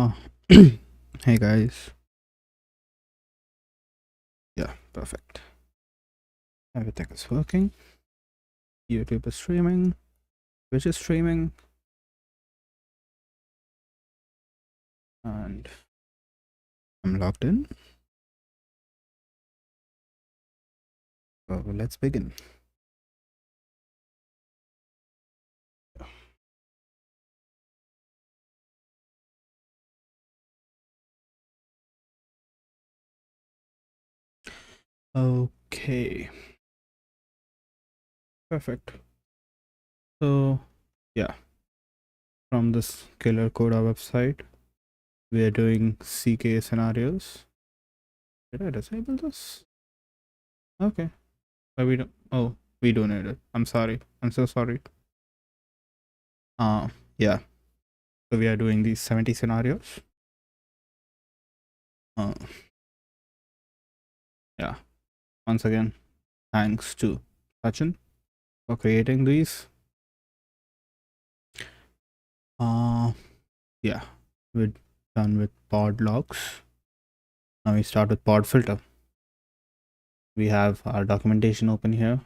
Oh, hey guys. Yeah, perfect. Everything is working. YouTube is streaming. Twitch is streaming. And I'm logged in. So let's begin. Okay, perfect. So, yeah, from this Killer Coda website, we're doing CKA scenarios. Did I disable this? Okay. But we don't. Oh, we don't need it. I'm sorry. I'm so sorry. Yeah. So we are doing these 70 scenarios. Uh, yeah. Once again, thanks to Sachin for creating these. Yeah, we're done with pod logs. Now we start with pod filter. We have our documentation open here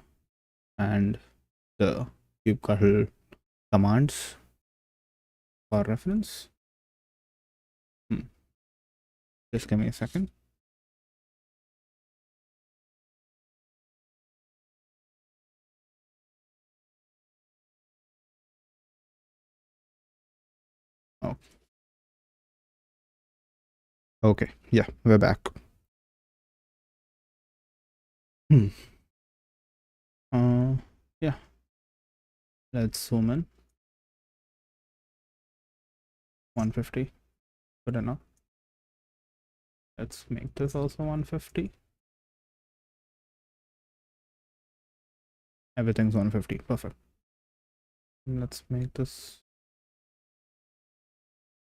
and the kubectl commands for reference. Just give me a second. Oh, okay. Yeah, we're back. Yeah, let's zoom in. 150. Good enough. Let's make this also 150. Everything's 150. Perfect. Let's make this.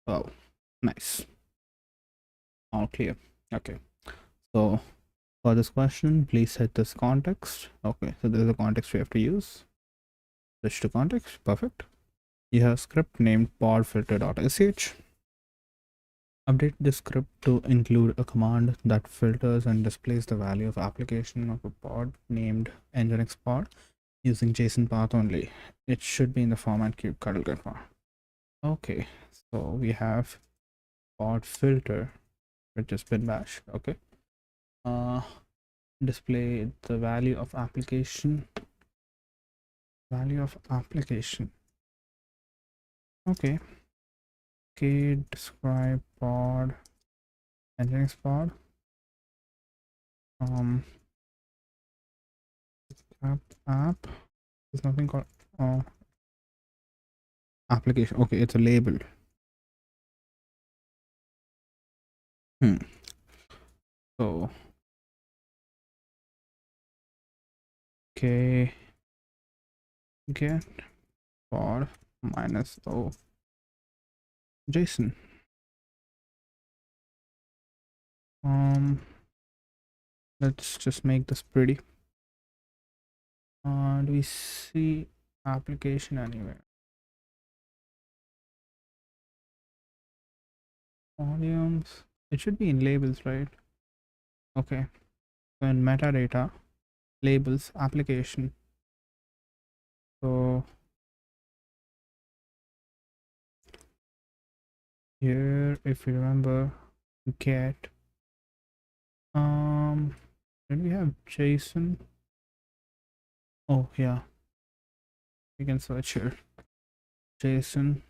Oh, nice. All clear. Okay. So for this question, please set this context. Okay, so there's a context we have to use. Switch to context. Perfect. You have script named podfilter.sh. Update the script to include a command that filters and displays the value of application of a pod named nginx pod using JSON path only. It should be in the format kubectl. Okay, so we have pod filter, which is bin bash. Okay. Display the value of application. Okay. Describe pod nginx pod app. There's nothing called application. Okay, it's a label. So okay, get pod minus o JSON. Let's just make this pretty. Do we see application anywhere? Volumes. It should be in labels, right? Okay. So in metadata, labels, application. So here, if you remember, get did we have JSON? Oh yeah, we can search here. JSON.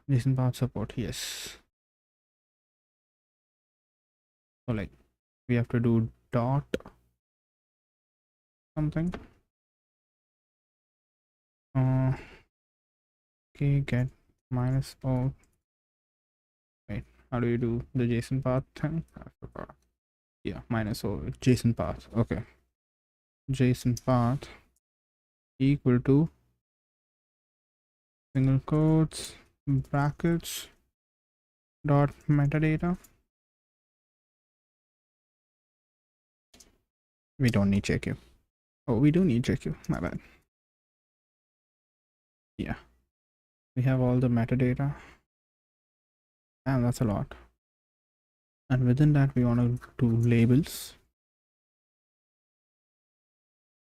JSON path support. Yes. So like we have to do dot something. Okay, get minus o. Wait, how do you do the JSON path thing? I forgot. Yeah, minus o JSON path. Okay, JSON path equal to single quotes brackets dot metadata. We don't need JQ. Oh, we do need JQ. My bad. Yeah. We have all the metadata, and that's a lot. And within that, we want to do labels.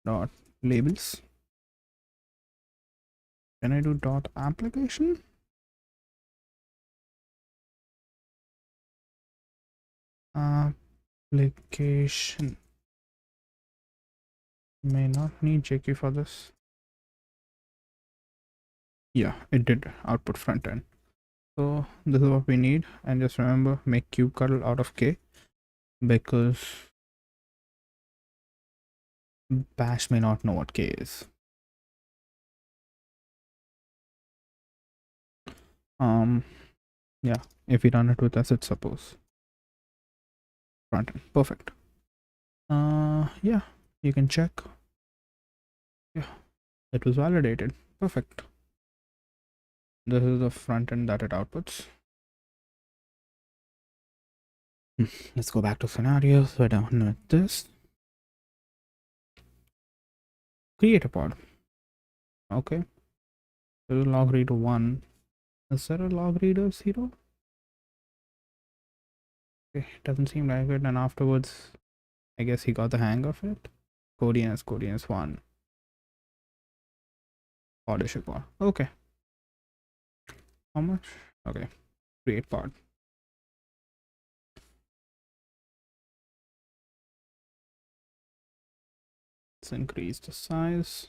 Dot labels. Can I do dot application? Application. May not need JQ for this. Yeah, it did output front end. So this is what we need. And just remember, make kubectl out of K, because bash may not know what K is. Yeah, if we run it with asset suppose front end. Perfect. Yeah, you can check. Yeah, it was validated. Perfect. This is the front end that it outputs. Let's go back to scenarios. So I don't know this. Create a pod. Okay. So log reader 1. Is there a log reader 0? Okay, doesn't seem like it. And afterwards, I guess he got the hang of it. Codinus 1. Pod issue pod. Okay. How much? Okay. Create pod. Let's increase the size.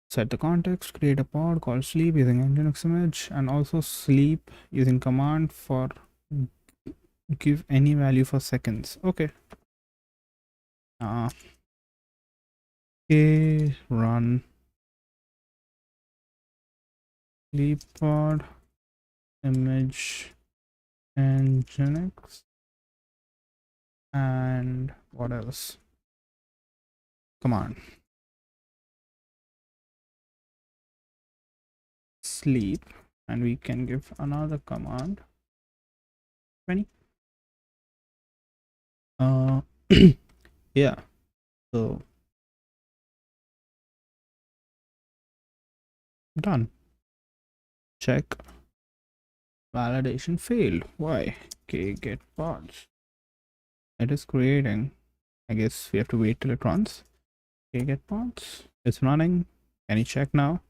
Set the context, create a pod called sleep using Nginx image, and also sleep using command for give any value for seconds. Okay. Okay, run sleep pod image Nginx, and what else? Command sleep, and we can give another command 20. Yeah, so done. Check. Validation failed. Why? Okay, get pods. It is creating. I guess we have to wait till it runs. Okay, get pods. It's running. Can you check now?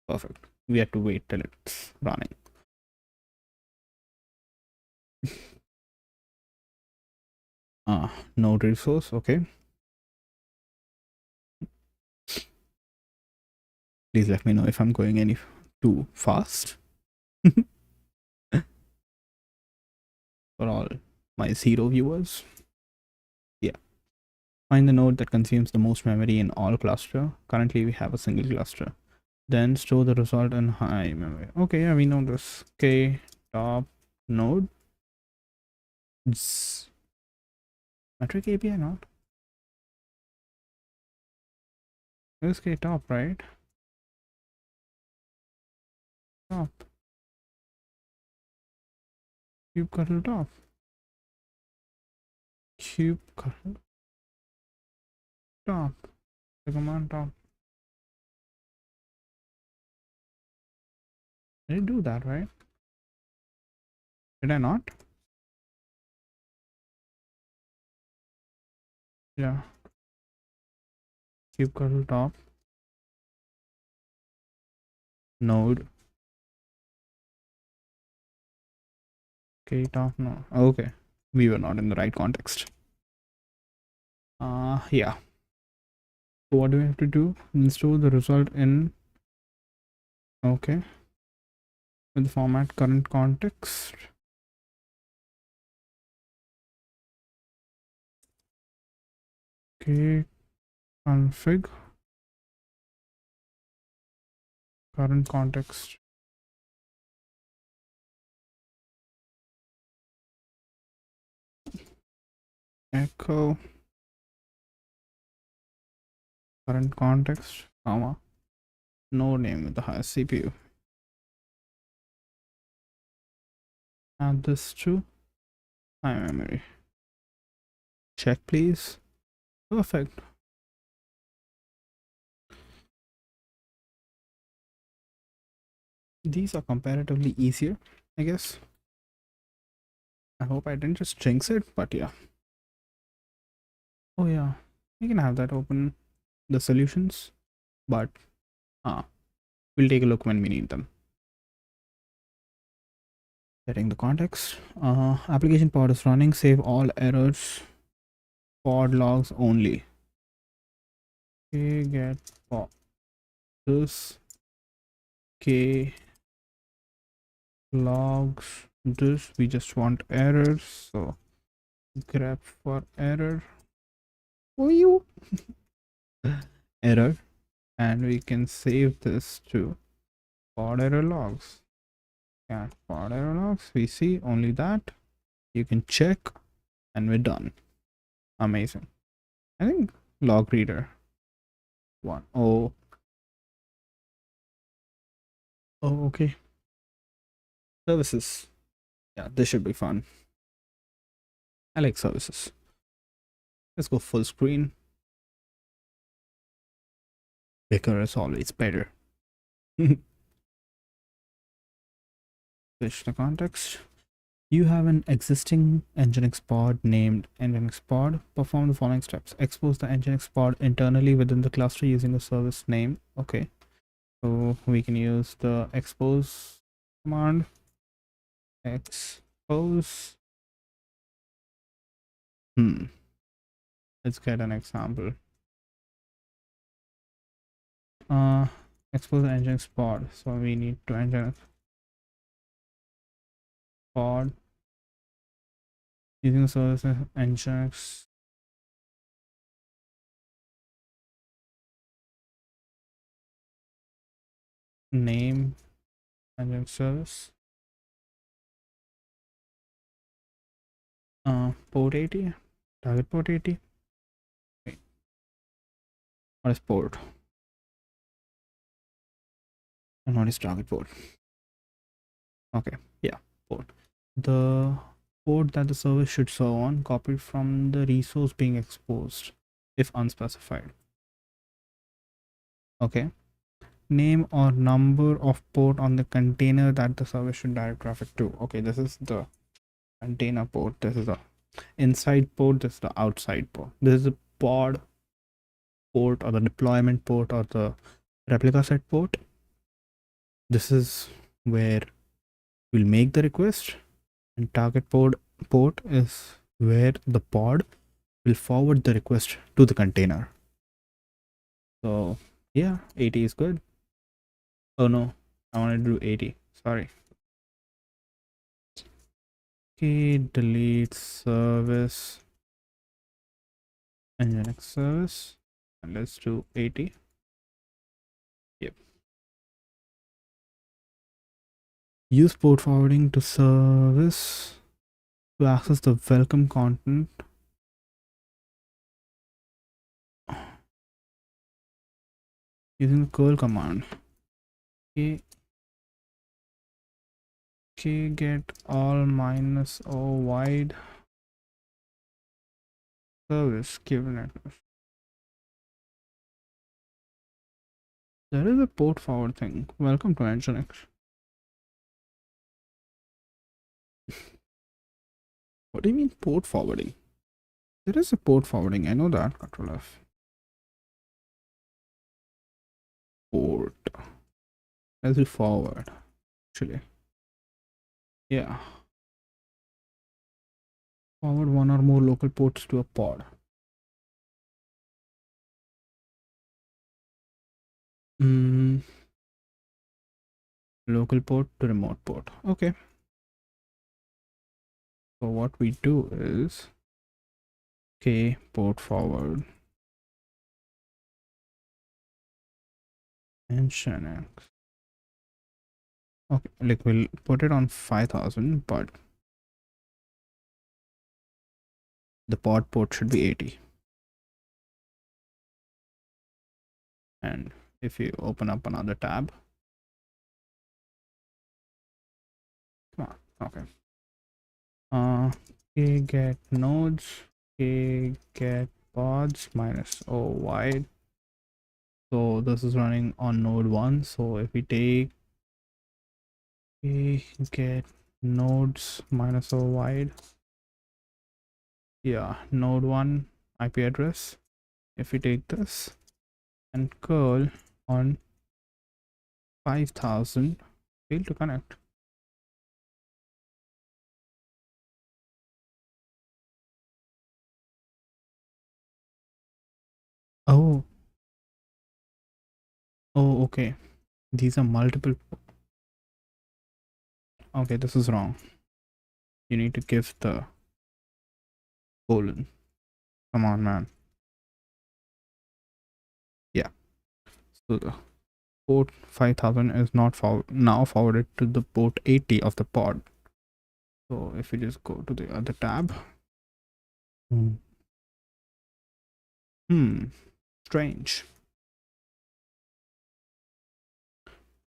Perfect. We have to wait till it's running. Node resource. Okay. Please let me know if I'm going any too fast. For all my 0 viewers. Yeah. Find the node that consumes the most memory in all cluster. Currently we have a single cluster. Then store the result in high memory. Okay, yeah, we know this. K top node. Metric API not. This K top, right? Top. Kubectl top. Kubectl top. The command top. Did it do that, right? Did I not? Yeah. Kubectl top. Node. K top no. Okay. We were not in the right context. Yeah. So what do we have to do? Store the result in, okay, with the format current context. Okay, config current context. Echo current context, comma, node name with the highest CPU. Add this to high memory. Check please. Perfect. these are comparatively easier, I guess. I hope I didn't just jinx it, but yeah. Oh yeah, we can have that open, the solutions, but we'll take a look when we need them. Setting the context. Application pod is running. Save all errors. Pod logs only. Okay, get pod. This k logs. This we just want errors. So grep for error. For you. Error, and we can save this to pod error logs. Yeah, pod error logs. We see only that. You can check, and we're done. Amazing. I think log reader one. Oh, okay. Services. Yeah, this should be fun. I like services. Let's go full screen. Bigger is always better. Switch the context. You have an existing Nginx pod named Nginx pod. Perform the following steps. Expose the Nginx pod internally within the cluster using the service name. Okay. So we can use the expose command. Expose. Let's get an example. Expose the Nginx pod. So we need to Nginx pod using the service Nginx name Nginx service. Port 80, target port 80. Wait, what is port? And what is target port? Okay, yeah, port. The port that the service should serve on, copied from the resource being exposed, if unspecified. Okay. Name or number of port on the container that the service should direct traffic to. Okay, this is the container port. This is the inside port. This is the outside port. This is the pod port, or the deployment port, or the replica set port. This is where we'll make the request, and target port is where the pod will forward the request to the container. So yeah, 80 is good. Oh no, I want to do 80. Sorry. Okay, delete service Nginx service, and let's do 80. Yep. Use port forwarding to service to access the welcome content. Using the curl command. Okay, get all -o wide service Kubernetes. There is a port forward thing. Welcome to Nginx. What do you mean port forwarding? There is a port forwarding. I know that. Control F. Port. Let's do forward. Actually, yeah. Forward one or more local ports to a pod. Local port to remote port. Okay. So what we do is port forward and Nginx. Okay, like we'll put it on 5000, but the pod port should be 80. And if you open up another tab, come on, okay. Get nodes, get pods -o wide. So this is running on node 1. So if we take Okay, get nodes minus o wide. Yeah, node 1 IP address. If we take this and curl on 5000, fail to connect. Oh, oh, okay. These are multiple. Okay, this is wrong. You need to give the colon. Come on, man. Yeah. So the port 5000 is not now forwarded to the port 80 of the pod. So if we just go to the other tab. Strange.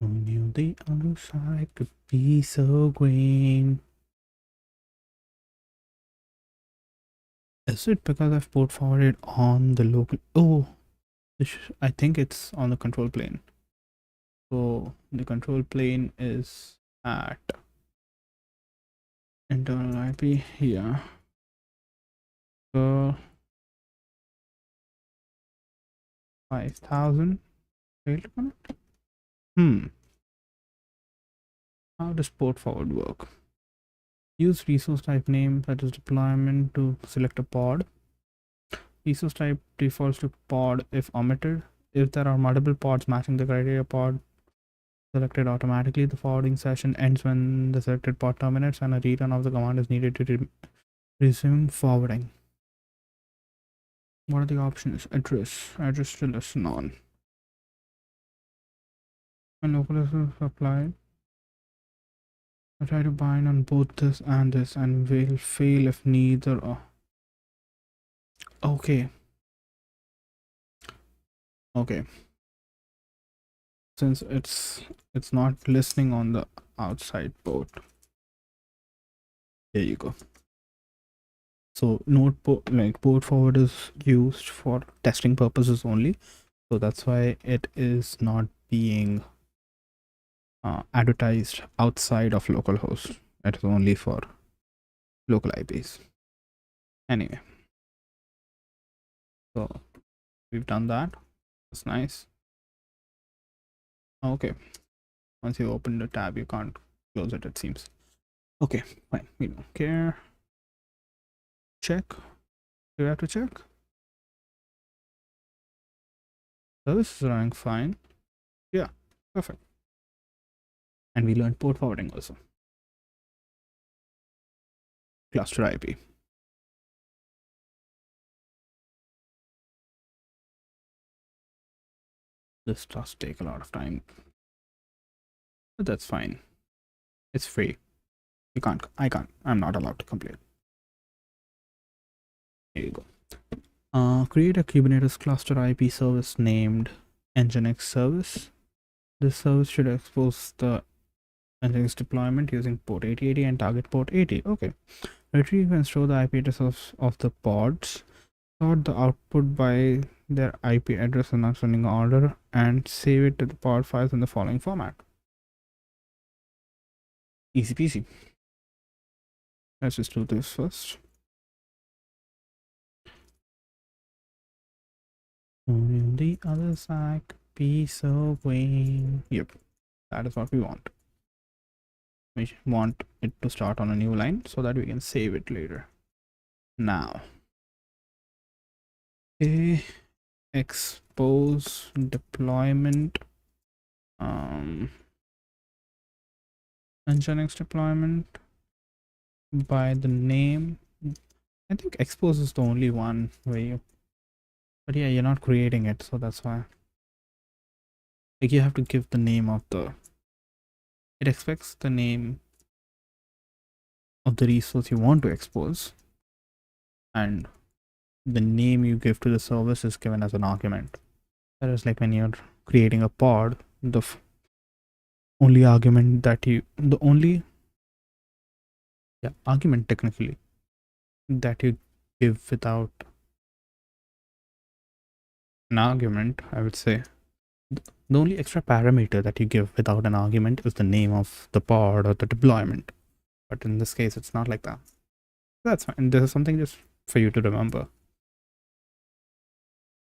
Who knew the other side could be so green? Is it because I've port forwarded on the local? Oh, I think it's on the control plane. So the control plane is at internal IP. Yeah. So 5000 failed to connect. How does port forward work? Use resource type name, that is deployment, to select a pod. Resource type defaults to pod if omitted. If there are multiple pods matching the criteria pod selected automatically, the forwarding session ends when the selected pod terminates and a return of the command is needed to resume forwarding. What are the options? Address still is none. When local is applied, I try to bind on both this and this and will fail if neither are. Okay. Okay. Since it's not listening on the outside port. There you go. So port forward is used for testing purposes only. So that's why it is not being advertised outside of localhost. It is only for local IPs. Anyway, so we've done that. That's nice. Okay. Once you open the tab, you can't close it, it seems. Okay, fine. We don't care. Check. Do we have to check? Service is running fine. Yeah, perfect. And we learned port forwarding also. Cluster IP. This does take a lot of time, but that's fine. It's free. I'm not allowed to complain. Here you go. Create a Kubernetes cluster IP service named Nginx service. This service should expose the Nginx deployment using port 8080 and target port 80. Okay. Retrieve and store the IP addresses of the pods. Sort the output by their IP address in ascending order and save it to the pod files in the following format. Easy peasy. Let's just do this first. On the other side, piece of wing. Yep, that is what we want. We want it to start on a new line so that we can save it later. Now, expose deployment, Nginx deployment by the name. I think expose is the only one where you, but yeah, you're not creating it, so that's why. Like, you have to give the name of the, it expects the name of the resource you want to expose, and the name you give to the service is given as an argument. That is like when you're creating a pod, the only argument that the only argument technically that you give without an argument, I would say, The only extra parameter that you give without an argument is the name of the pod or the deployment. But in this case, it's not like that. That's fine. This is something just for you to remember.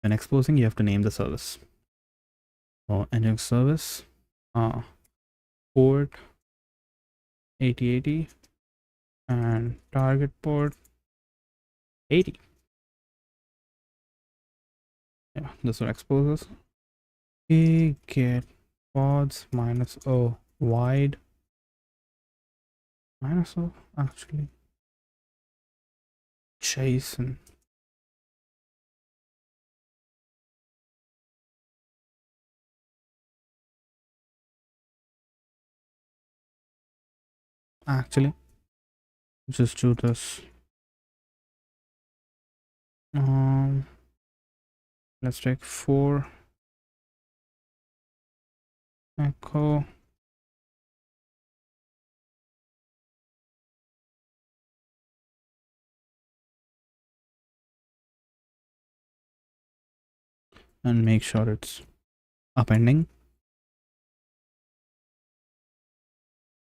When exposing, you have to name the service. So Nginx service, port 8080 and target port 80. Yeah, this will expose us. Okay, get pods -o wide -o actually JSON. Actually, just do this. Let's take 4 echo and make sure it's appending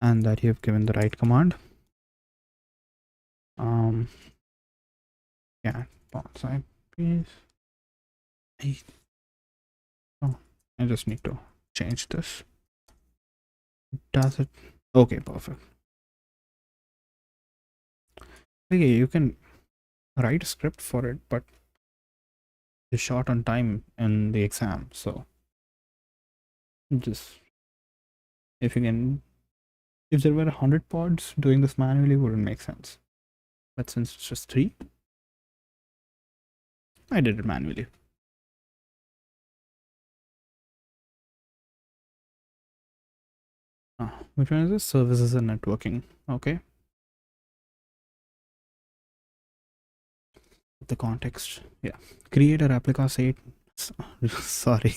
and that you've given the right command. Yeah, box IPs. Oh, I just need to change this. Does it? Okay, perfect. Okay, you can write a script for it, but it's short on time in the exam, so just if you can, if there were 100 pods, doing this manually wouldn't make sense. But since it's just 3, I did it manually. Which one is this? Services and networking. Okay. The context. Yeah. Create a replica set. Sorry.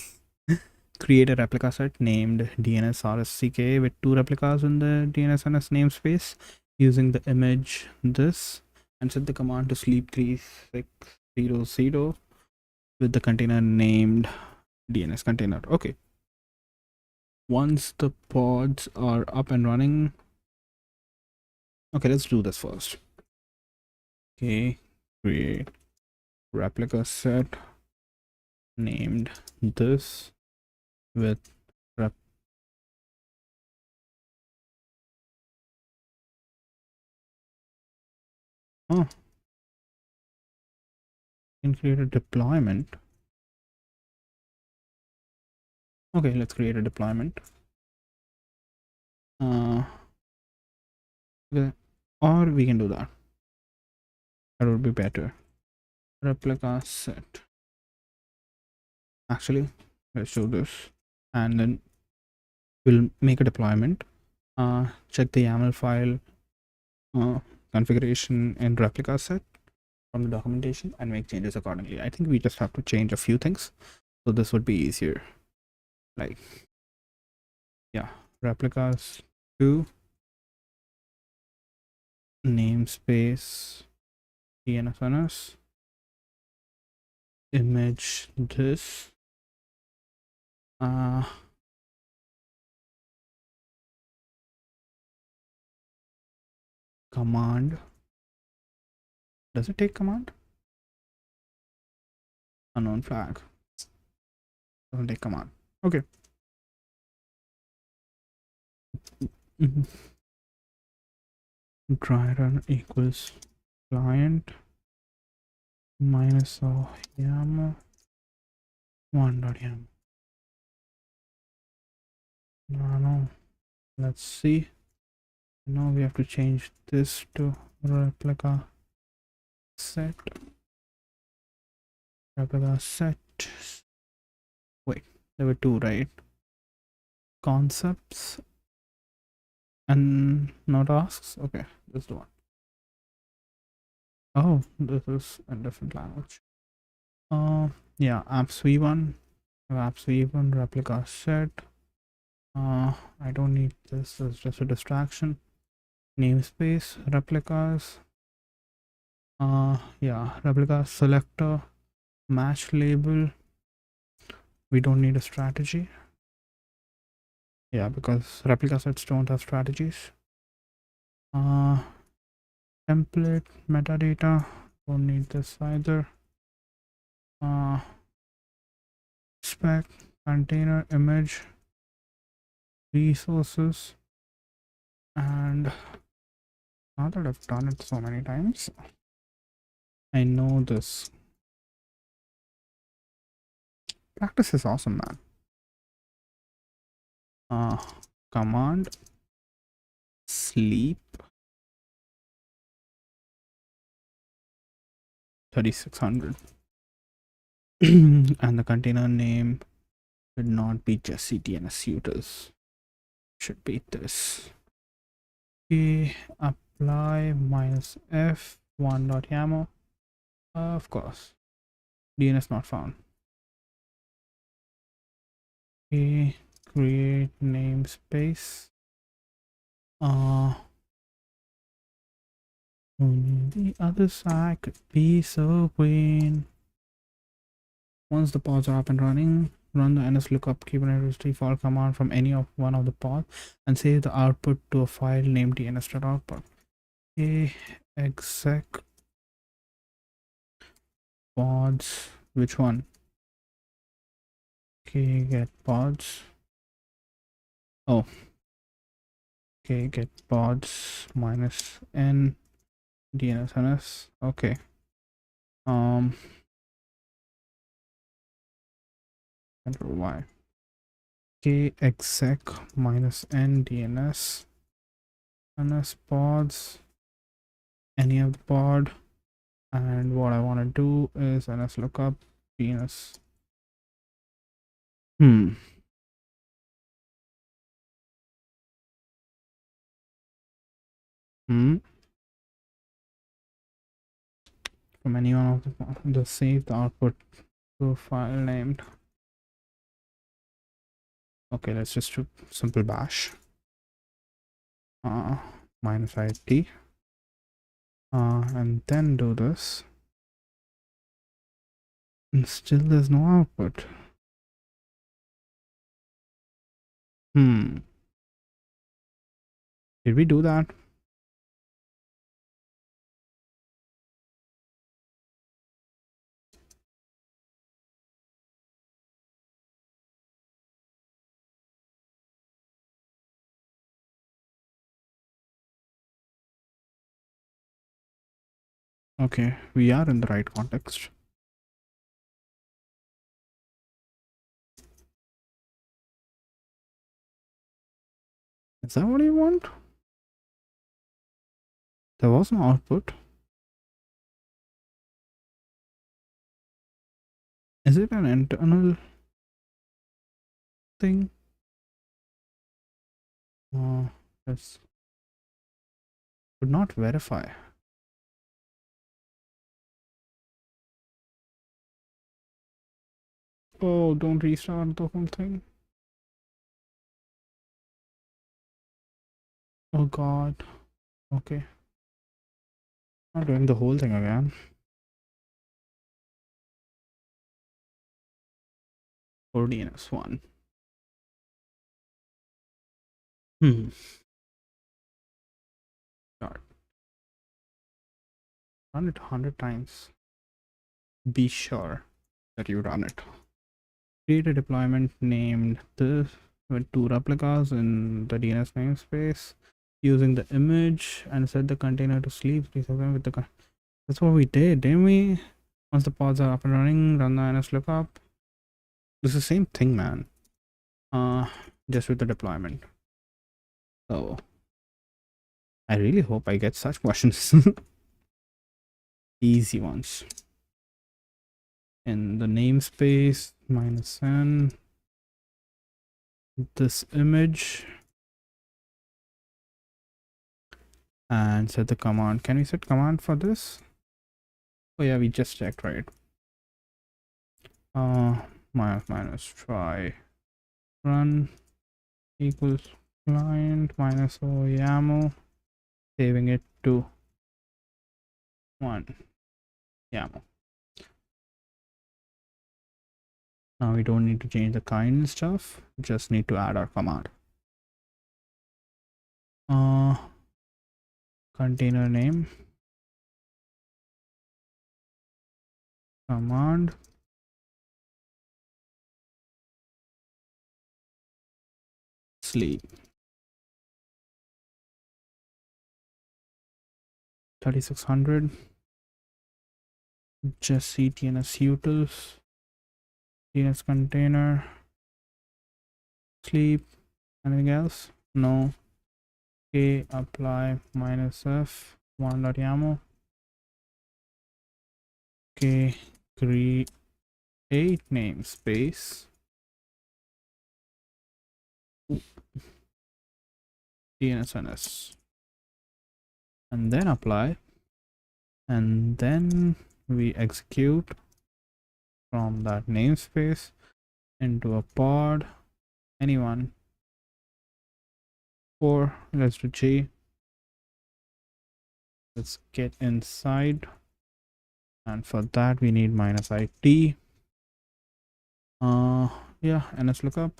Create a replica set named DNS-RS-CKA with 2 replicas in the DNS-NS namespace using the image this, and set the command to sleep 3600 with the container named DNS container. Okay. Once the pods are up and running, okay, let's do this first. Okay, create replica set named this with can create a deployment. Okay, let's create a deployment. Okay. Or we can do that. That would be better. Replica set. Actually, let's do this, and then we'll make a deployment. Check the YAML file configuration in replica set from the documentation and make changes accordingly. I think we just have to change a few things, so this would be easier. Like, yeah, replicas 2 namespace DNS image this command. Does it take command? Unknown flag. Doesn't take command. Okay. Dry run equals client -o YAML 1.yaml. No. Let's see. Now we have to change this to replica set. Replica set. Wait, there were 2, right? Concepts and not asks. Okay, this is the one. Oh, this is a different language. Yeah, apps v1, apps v1 replica set. I don't need this. It's just a distraction. Namespace replicas. Yeah, replica selector match label. We don't need a strategy. Yeah, because replica sets don't have strategies. Template metadata, don't need this either. Spec, container, image, resources, and now that I've done it so many times, I know this. Practice is awesome, man. Command sleep 3600 and the container name should not be just CTNS suitors, should be this. Okay, apply -f 1.yaml, of course. DNS not found. Okay, create namespace. On the other side could be so green. Once the pods are up and running, run the nslookup Kubernetes default command from any of one of the pods and save the output to a file named dns.output. Okay, exec pods, which one? Okay, get pods. Oh, okay, get pods -n dnsns. Okay. Control Y. Okay, exec -n dns ns pods, any of the pod, and what I want to do is nslookup dns. From any one of the save the output to a file named. Okay, let's just do simple bash -it and then do this, and still there's no output. Did we do that? Okay, we are in the right context. Is that what you want? There was no output. Is it an internal thing? This could not verify. Oh, don't restart the whole thing. Oh god. Okay. Not doing the whole thing again. For DNS1. God. Run it 100 times. Be sure that you run it. Create a deployment named this with 2 replicas in the DNS namespace using the image and set the container to sleep. Please open with the. That's what we did, didn't we? Once the pods are up and running, run the nslookup. This is the same thing, man. Just with the deployment. So I really hope I get such questions. Easy ones. In the namespace -n this image and set the command. Can we set command for this? Oh yeah, we just checked, right? Minus try run equals client -o YAML, saving it to 1 YAML. Now we don't need to change the kind and stuff, just need to add our command. Container name, command, sleep, 3600, just ctns utils, tns container, sleep, anything else? No. Okay, apply -f 1.yaml. Okay, create namespace DNSNS, and then apply, and then we execute from that namespace into a pod, anyone, or let's do G. Let's get inside, and for that we need -it. Yeah, ns lookup.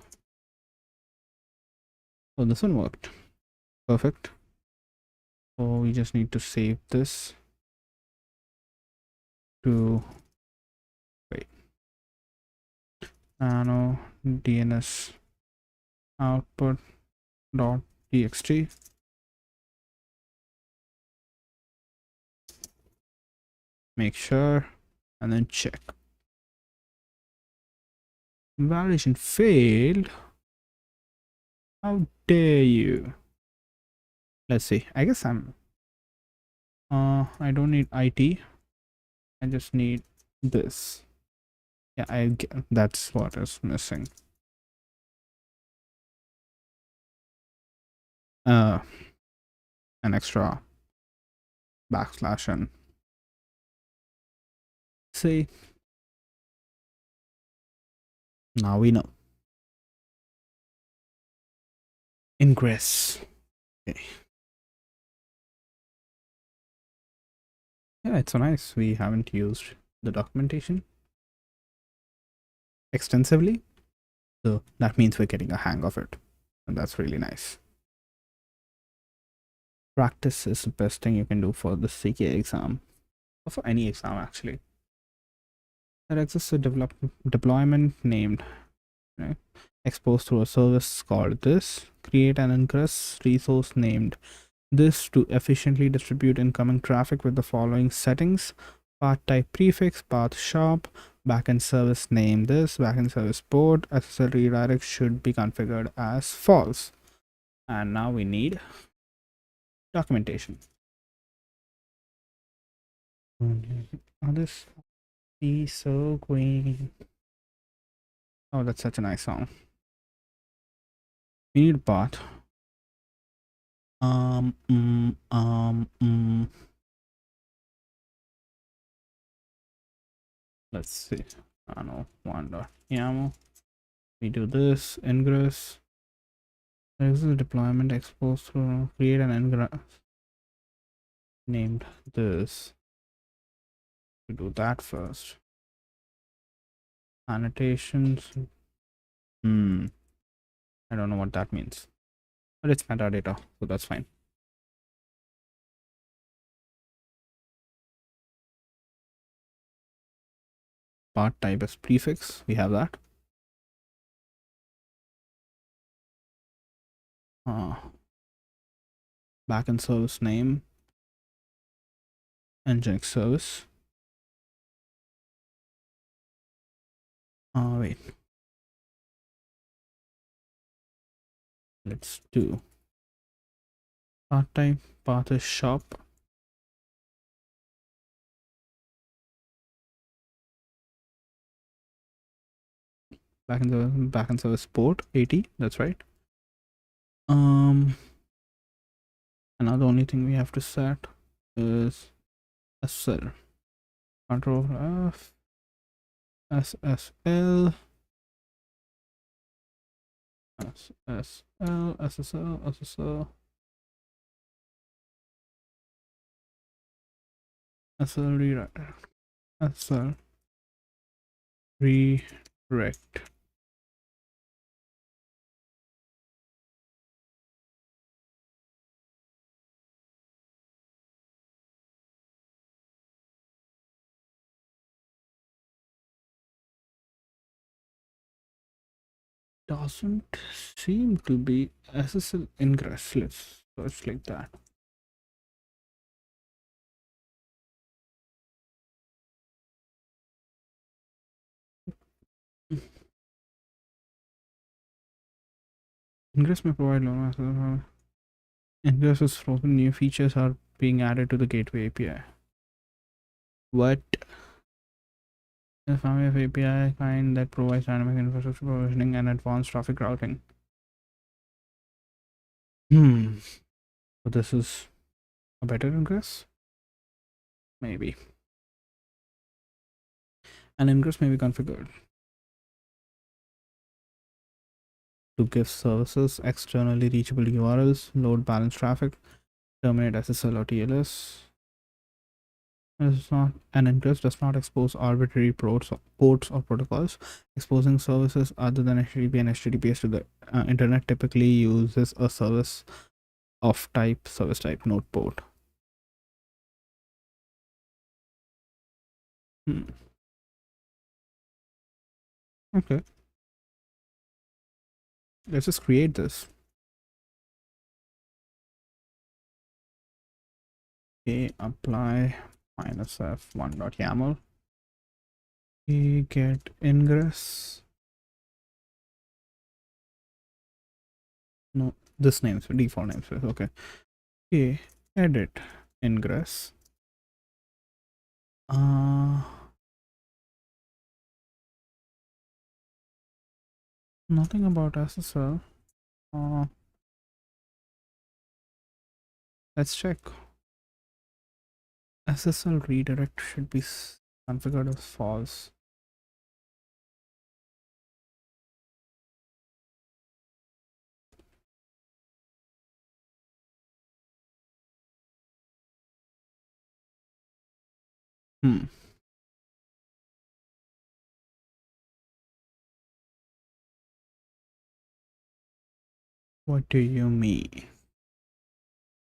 So this one worked perfect. So we just need to save this to nano dns output dot txt. Make sure, and then check. Validation failed. How dare you? Let's see. I guess I don't need IT. I just need this. Yeah, that's what is missing. An extra backslash and see. Now we know. Ingress. Okay. Yeah, it's so nice. We haven't used the documentation extensively, so that means we're getting a hang of it, and that's really nice. Practice is the best thing you can do for the CKA exam, or for any exam actually. There exists a deployment named exposed through a service called this. Create an ingress resource named this to efficiently distribute incoming traffic with the following settings: path type prefix, path shop, backend service name this, backend service port, SSL redirect should be configured as false. And now we need documentation. Oh, this is so green. Oh, that's such a nice song. We need path. Let's see. I don't know. One.yaml. We do this ingress. This is a deployment exposed through create an ingress named this. We do that first. Annotations. I don't know what that means, but it's metadata, so that's fine. Part type is prefix. We have that. Backend service name. Nginx service. Wait. Let's do path type. Path is shop. Backend service port 80. That's right. Another only thing we have to set is SSL. Control F. SSL. SSL. SSL redirect. SSL Correct. Doesn't seem to be SSL ingress. Let's search like that. Ingress may provide loan. Ingress is frozen. New features are being added to the gateway API. What? The family of API kind that provides dynamic infrastructure provisioning and advanced traffic routing. So this is a better ingress? Maybe. An ingress may be configured to give services externally reachable URLs, load balance traffic, terminate SSL or TLS. An ingress does not expose arbitrary ports or protocols. Exposing services other than HTTP and HTTPS to the internet typically uses a service type node port. Okay, let's just create this. Okay, apply -f1.yaml. Okay, get ingress. No, this namespace, default namespace. Okay. Okay, edit ingress. Nothing about SSL. Let's check. SSL redirect should be configured as false. What do you mean?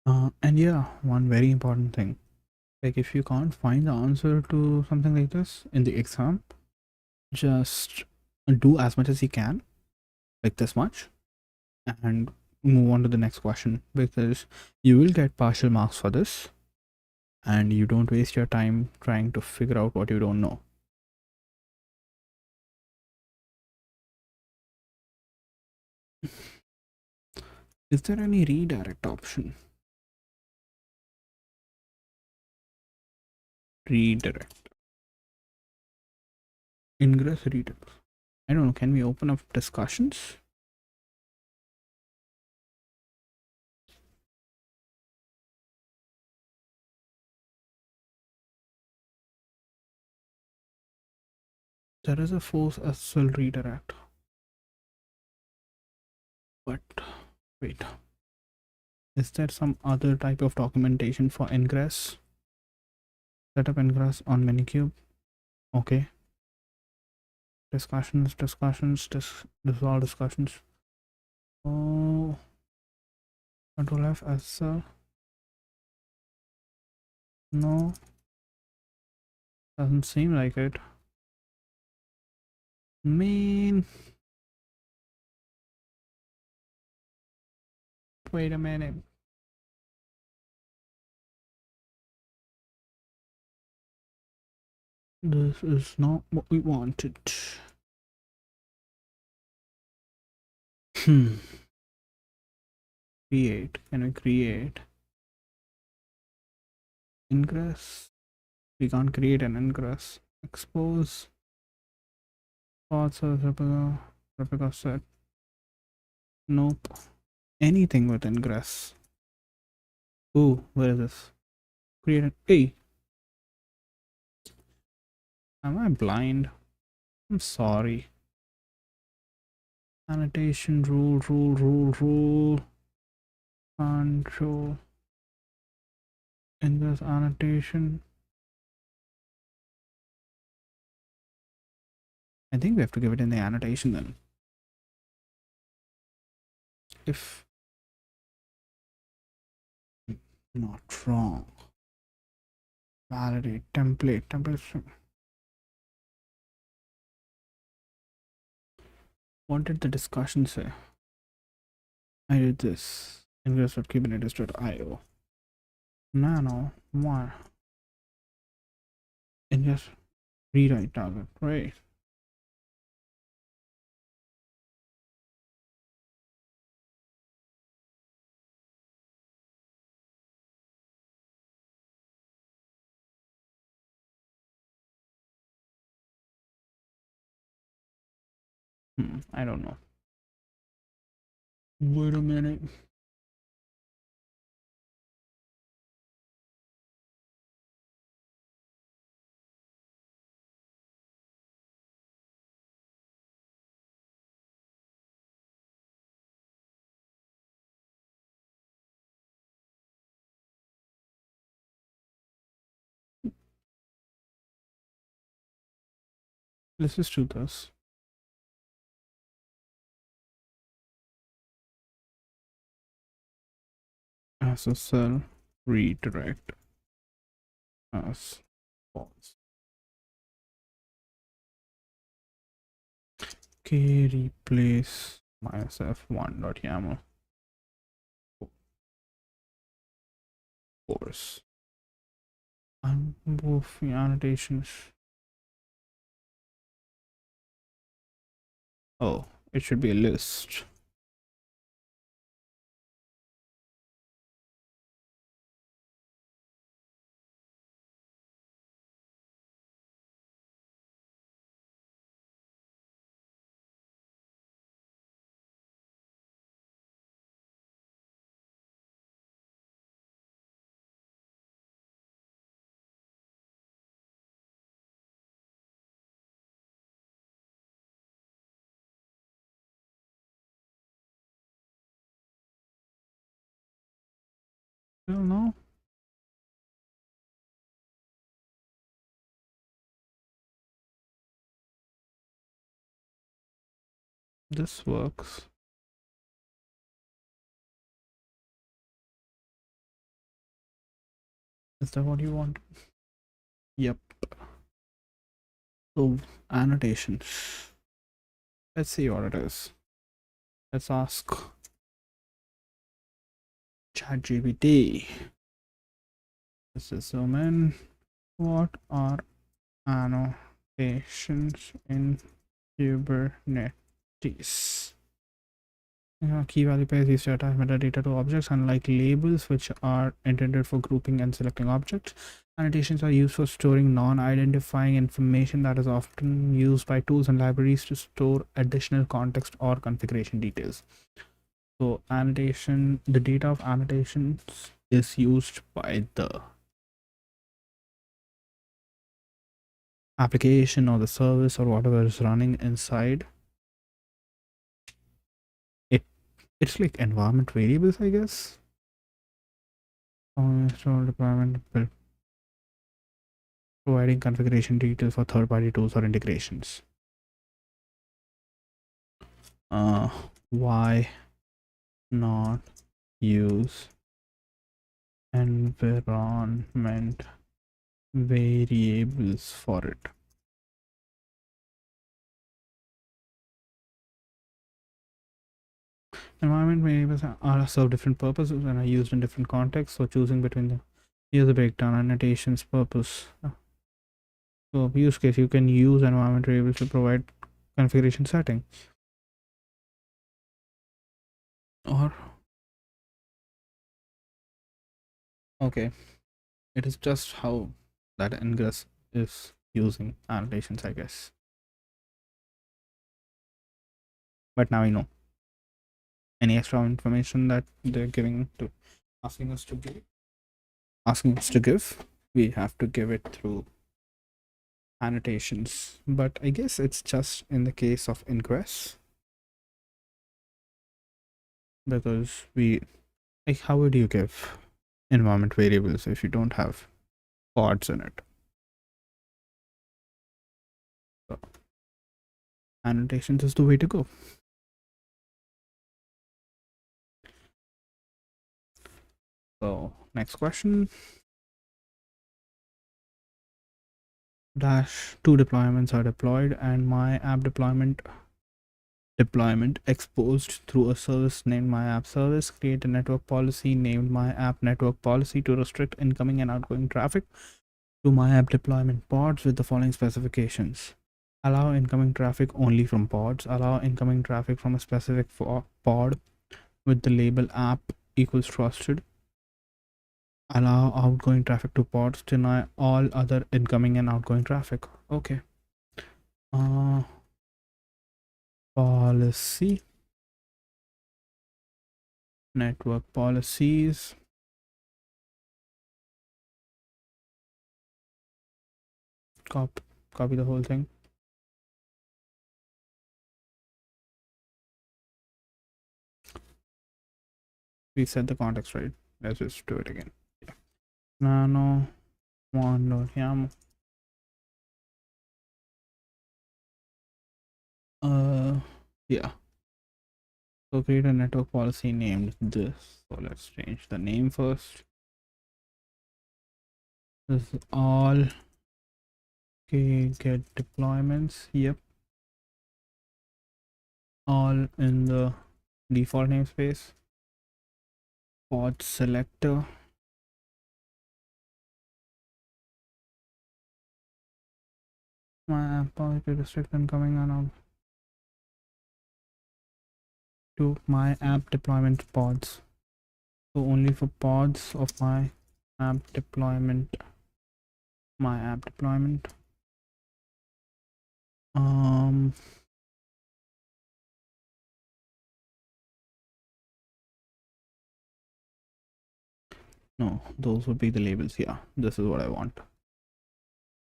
And yeah, one very important thing. Like if you can't find the answer to something like this in the exam, just do as much as you can, like this much, and move on to the next question, because you will get partial marks for this and you don't waste your time trying to figure out what you don't know. Is there any redirect option? Redirect. Ingress redirect. I don't know. Can we open up discussions? There is a force SSL redirect. But wait. Is there some other type of documentation for ingress? Set up ingress on Minikube. Okay. Discussions. This is all discussions. Oh, Control F SSL. No. Doesn't seem like it. Mean. Wait a minute. This is not what we wanted. Create. Can we create ingress? We can't create an ingress. Expose. Path replica set. Nope. Anything with ingress. Ooh, where is this? Create an. Hey! Am I blind? I'm sorry. Annotation rule. Control. Ingress annotation. I think we have to give it in the annotation then. If not wrong. Validate template. What did the discussion say? I did this. Ingress.kubernetes.io. Nano. Why? Ingress. Rewrite target. Right. I don't know. Wait a minute. Let's just do this. SSL redirect as false. Okay, replace myself1.yaml course. Unmove annotations. Oh, it should be a list. I don't know. This works. Is that what you want? Yep. So annotations. Let's see what it is. Let's ask ChatGPT. This is zoom in. What are annotations in Kubernetes? Key value pairs used to attach metadata to objects, unlike labels, which are intended for grouping and selecting objects. Annotations are used for storing non-identifying information that is often used by tools and libraries to store additional context or configuration details. So annotation, the data of annotations is used by the application or the service or whatever is running inside it. It's like environment variables, I guess. Install deployment, providing configuration details for third-party tools or integrations. Why not use environment variables for it? Environment variables are serve different purposes and are used in different contexts, so choosing between them. Here's the breakdown. Annotations purpose. So use case, you can use environment variables to provide configuration setting, or okay, it is just how that ingress is using annotations, I guess. But now I know. Any extra information that they're giving to asking us to give, we have to give it through annotations. But I guess it's just in the case of ingress, because we, like, how would you give environment variables if you don't have pods in it? So Annotations is the way to go. So next question. Dash two deployments are deployed and my app deployment exposed through a service named my app service. Create a network policy named my app network policy to restrict incoming and outgoing traffic to my app deployment pods with the following specifications. Allow incoming traffic only from pods. Allow incoming traffic from a specific pod with the label app equals trusted. Allow outgoing traffic to pods. Deny all other incoming and outgoing traffic. Okay. Policy. Network policies. Copy the whole thing. We set the context right. Let's just do it again. Yeah. Nano one.yaml. Yeah. So create a network policy named this. So let's change the name first. This is all get deployments. Yep. All in the default namespace. Pod selector. My app policy to restrict incoming and out to my app deployment pods. So only for pods of my app deployment. My app deployment. No, those would be the labels. Yeah, this is what I want.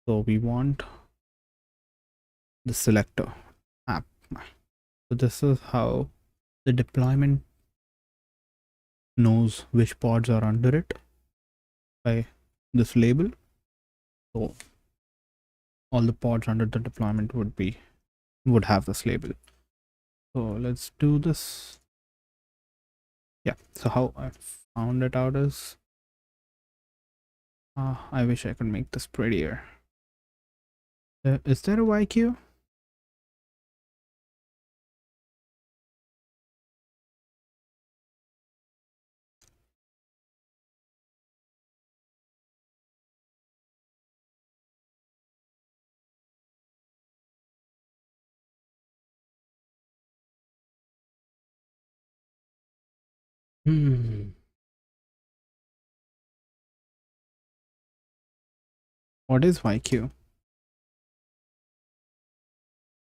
So we want the selector app. So this is how the deployment knows which pods are under it by this label. So all the pods under the deployment would have this label. So let's do this. Yeah, so how I found it out is I wish I could make this prettier. Is there a YQ? What is YQ?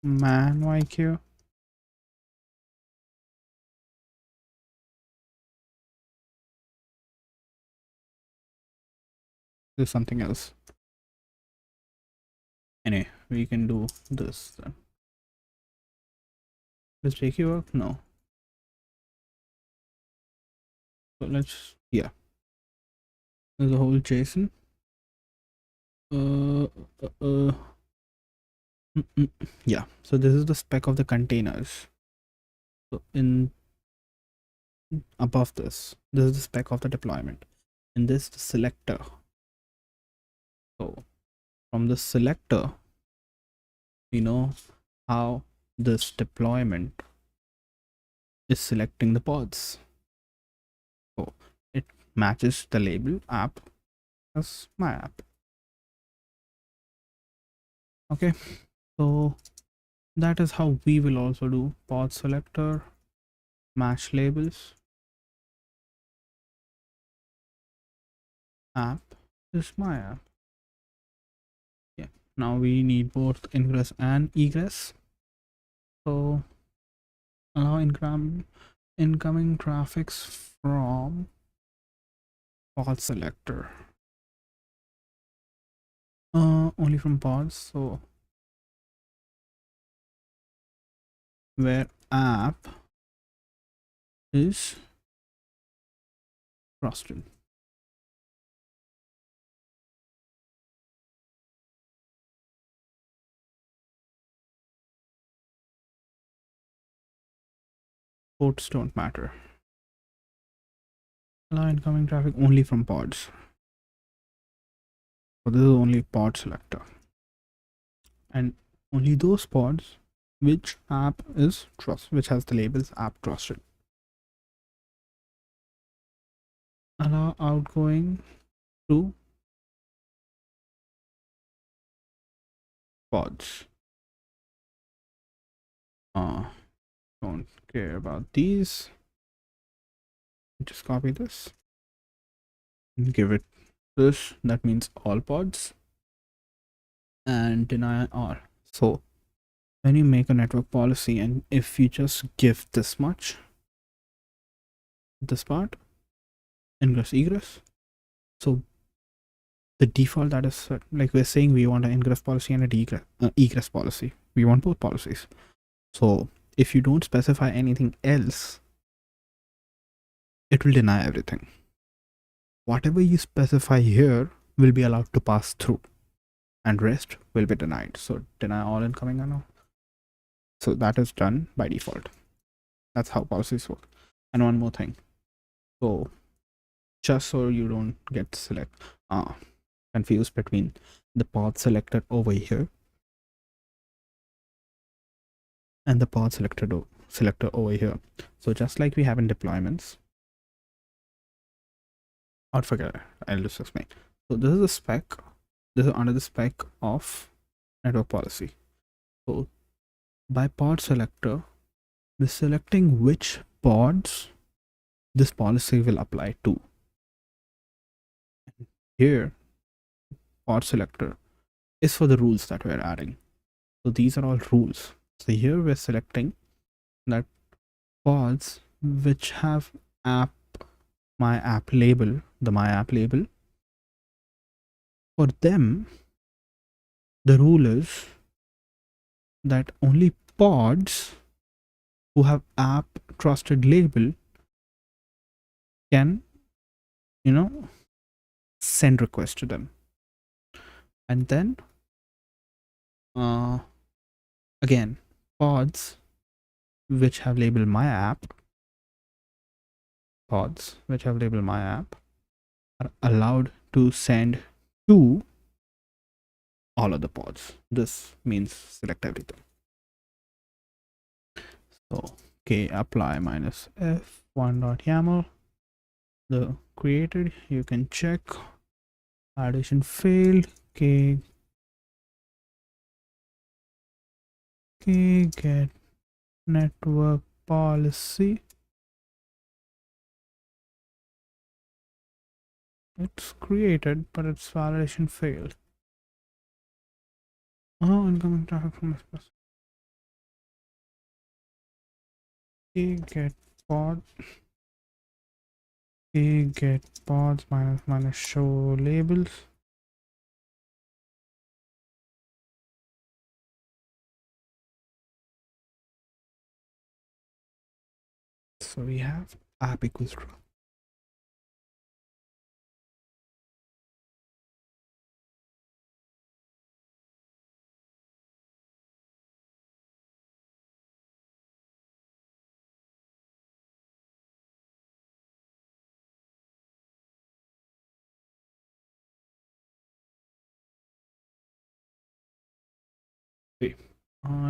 Man YQ? This is something else. Anyway, we can do this then. Does JQ work? No. So let's, yeah. There's a whole JSON. Yeah. So this is the spec of the containers. So in above this is the spec of the deployment. In this, the selector. So from the selector, we know how this deployment is selecting the pods. So it matches the label app as my app. Okay, so that is how we will also do pod selector, match labels, app is my app. Yeah, now we need both ingress and egress. So allow incoming traffics from pod selector. Only from pods. So where app is trusted. Ports don't matter. Allow incoming traffic only from pods. So this is only pod selector, and only those pods which app is which has the labels app trusted. Allow outgoing to pods. Don't care about these. Just copy this and give it this. That means all pods, and deny all. So when you make a network policy, and if you just give this much, this part, ingress egress, so the default that is set, like we're saying we want an ingress policy and a egress policy. We want both policies. So if you don't specify anything else, it will deny everything. Whatever you specify here will be allowed to pass through, and rest will be denied. So deny all incoming and all. So that is done by default. That's how policies work. And one more thing. So just so you don't get confused between the pod selector over here and the pod selector over here. So just like we have in deployments, I'll forget it. I'll just explain. So this is a spec. This is under the spec of network policy. So by pod selector, we're selecting which pods this policy will apply to. Here, pod selector is for the rules that we're adding. So these are all rules. So here we're selecting that pods which have my app label, the my app label. For them, the rule is that only pods who have app trusted label can, send requests to them. And then again, pods which have labeled my app, are allowed to send to all of the pods. This means select everything. So k apply minus f1.yaml, the created, you can check addition failed, k get network policy. It's created, but its validation failed. Oh, incoming traffic from this person. Get pods minus show labels. So we have app equals true.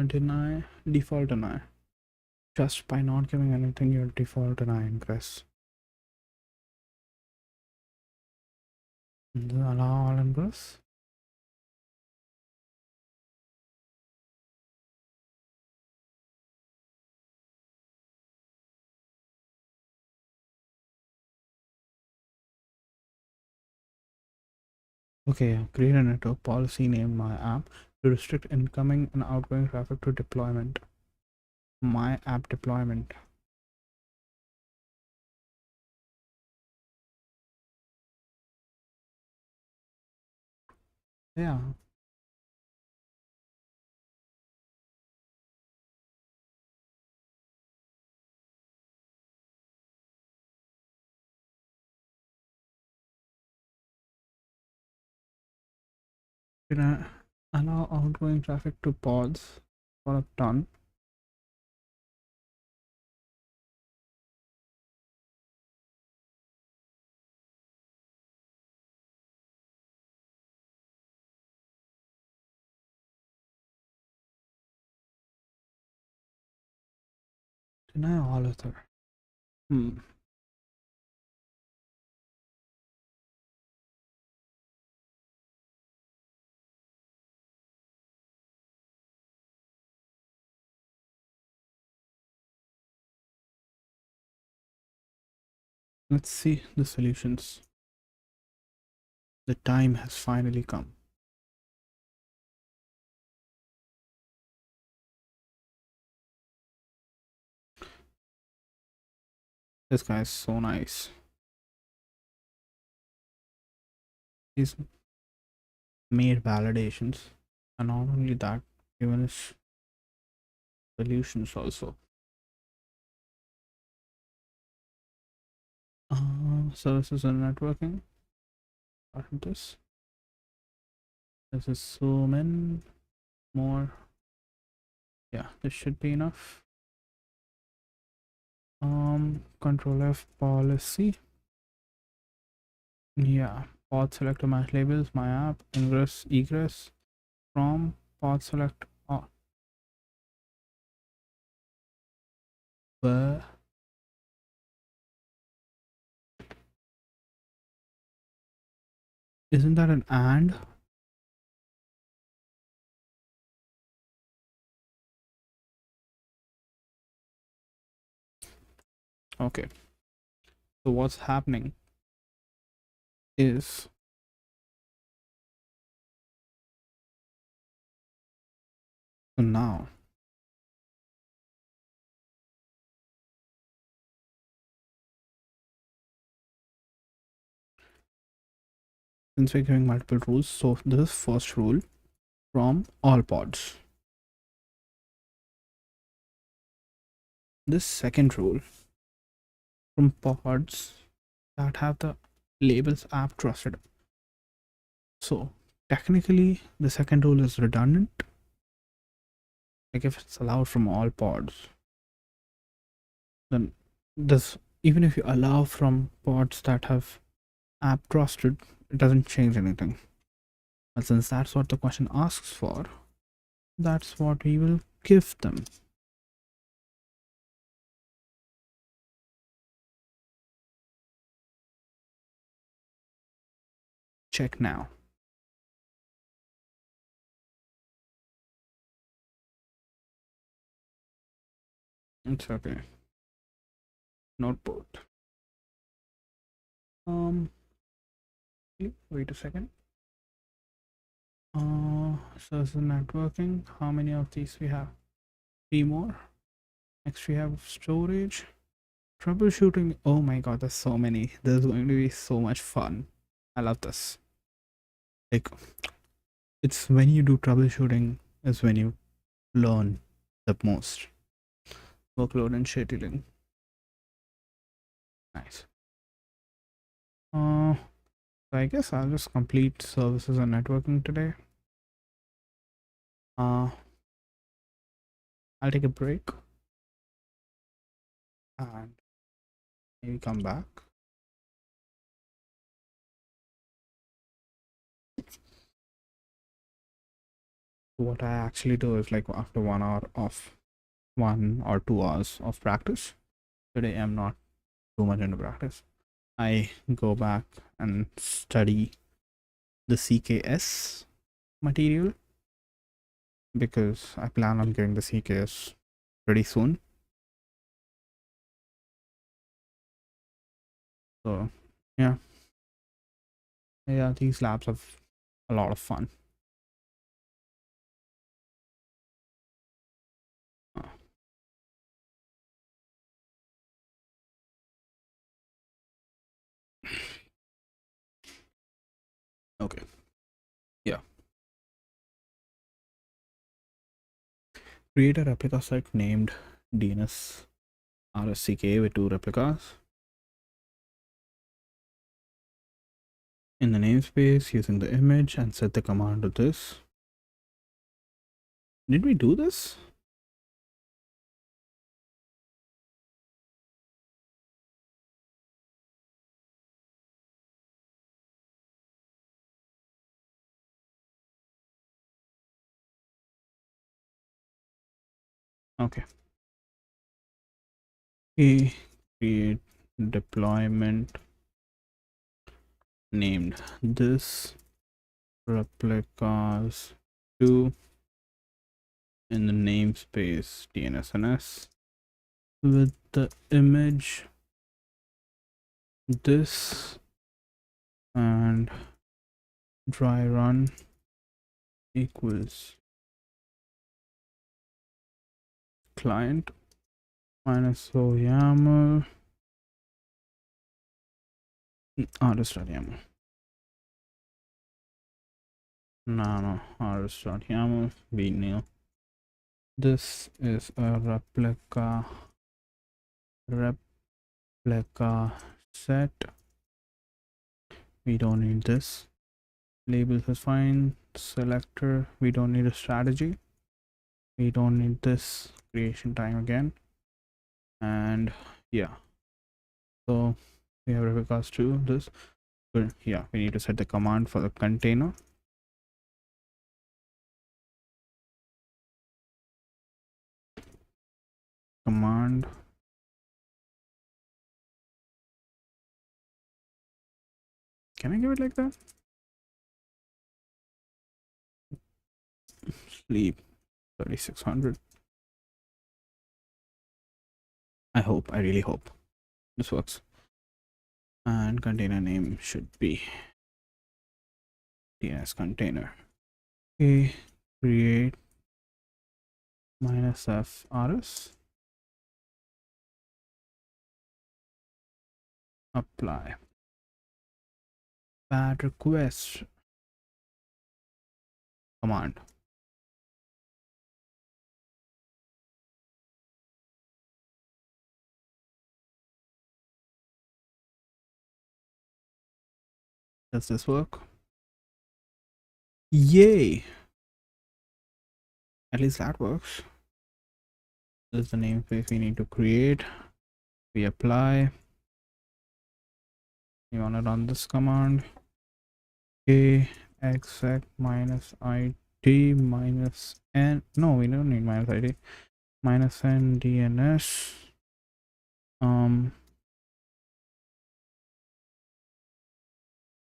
Deny, default deny. Just by not giving anything, your default deny ingress. Allow all ingress. Okay, create a network policy, name my app to restrict incoming and outgoing traffic to deployment. My app deployment. Yeah. Can I allow outgoing traffic to pods for a ton? Deny all other. Let's see the solutions. The time has finally come. This guy is so nice. He's made validations, and not only that, even his solutions also. Services and networking. This. This is so many more. Yeah, this should be enough. Control F policy. Yeah, path selector match labels, my app, ingress, egress, from path select. Where isn't that an and? Okay, so what's happening is so now since we're giving multiple rules, so this is first rule from all pods. This second rule from pods that have the labels app trusted. So technically the second rule is redundant. Like if it's allowed from all pods, then this, even if you allow from pods that have app trusted, it doesn't change anything. But since that's what the question asks for, that's what we will give them. Check now. It's okay. Notebook. Wait a second. So is the networking. How many of these we have? 3 more. Next we have storage. Troubleshooting. Oh my god, there's so many. There's going to be so much fun. I love this. Like, it's when you do troubleshooting is when you learn the most. Workload and scheduling. Nice. So I guess I'll just complete services and networking today. I'll take a break and maybe come back. What I actually do is like after 1 hour of 1 or 2 hours of practice. Today I'm not too much into practice. I go back and study the CKS material because I plan on getting the CKS pretty soon. So yeah, these labs have a lot of fun. Okay. Yeah. Create a replica set named DNS RSCKA with 2 replicas. In the namespace, using the image and set the command to this. Did we do this? Okay. A create deployment named this replicas 2 in the namespace DNSNS with the image this and dry run equals client minus o YAML rs.yaml. No, rs.yaml. We know this is a replica set. We don't need this. Labels is fine. Selector, we don't need a strategy. We don't need this creation time again. And yeah, so we have replicas to this. But yeah, we need to set the command for the container. Command can I give it like that? Sleep 3600. I hope, I really hope this works. And container name should be DNS container. Okay, create -f rs, apply, bad request command. Does this work? Yay! At least that works. This is the namespace we need to create. We apply. You want to run this command. Okay, exec -it -n. No, we don't need -it. -n DNS.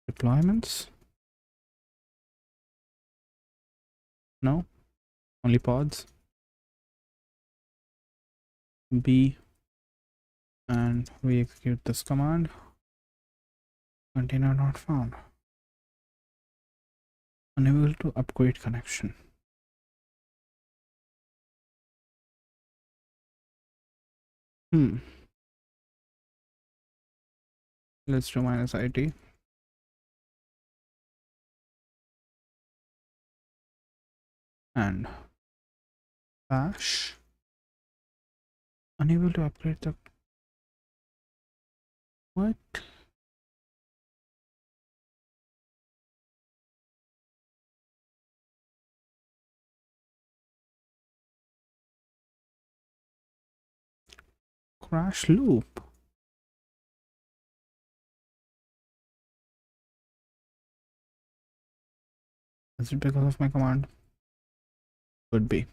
Deployments. No, only pods. B, and we execute this command. Container not found. Unable to upgrade connection. Let's do -it. And bash. Unable to upgrade the what? Crash loop. Is it because of my command? Could be.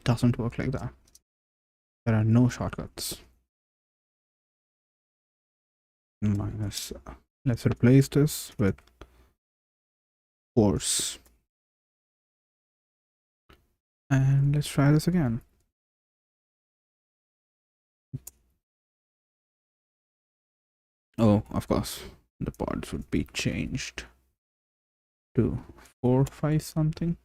Doesn't work like that. There are no shortcuts. Minus. Let's replace this with force. And let's try this again. Oh, of course, the pods would be changed to 4, 5 something.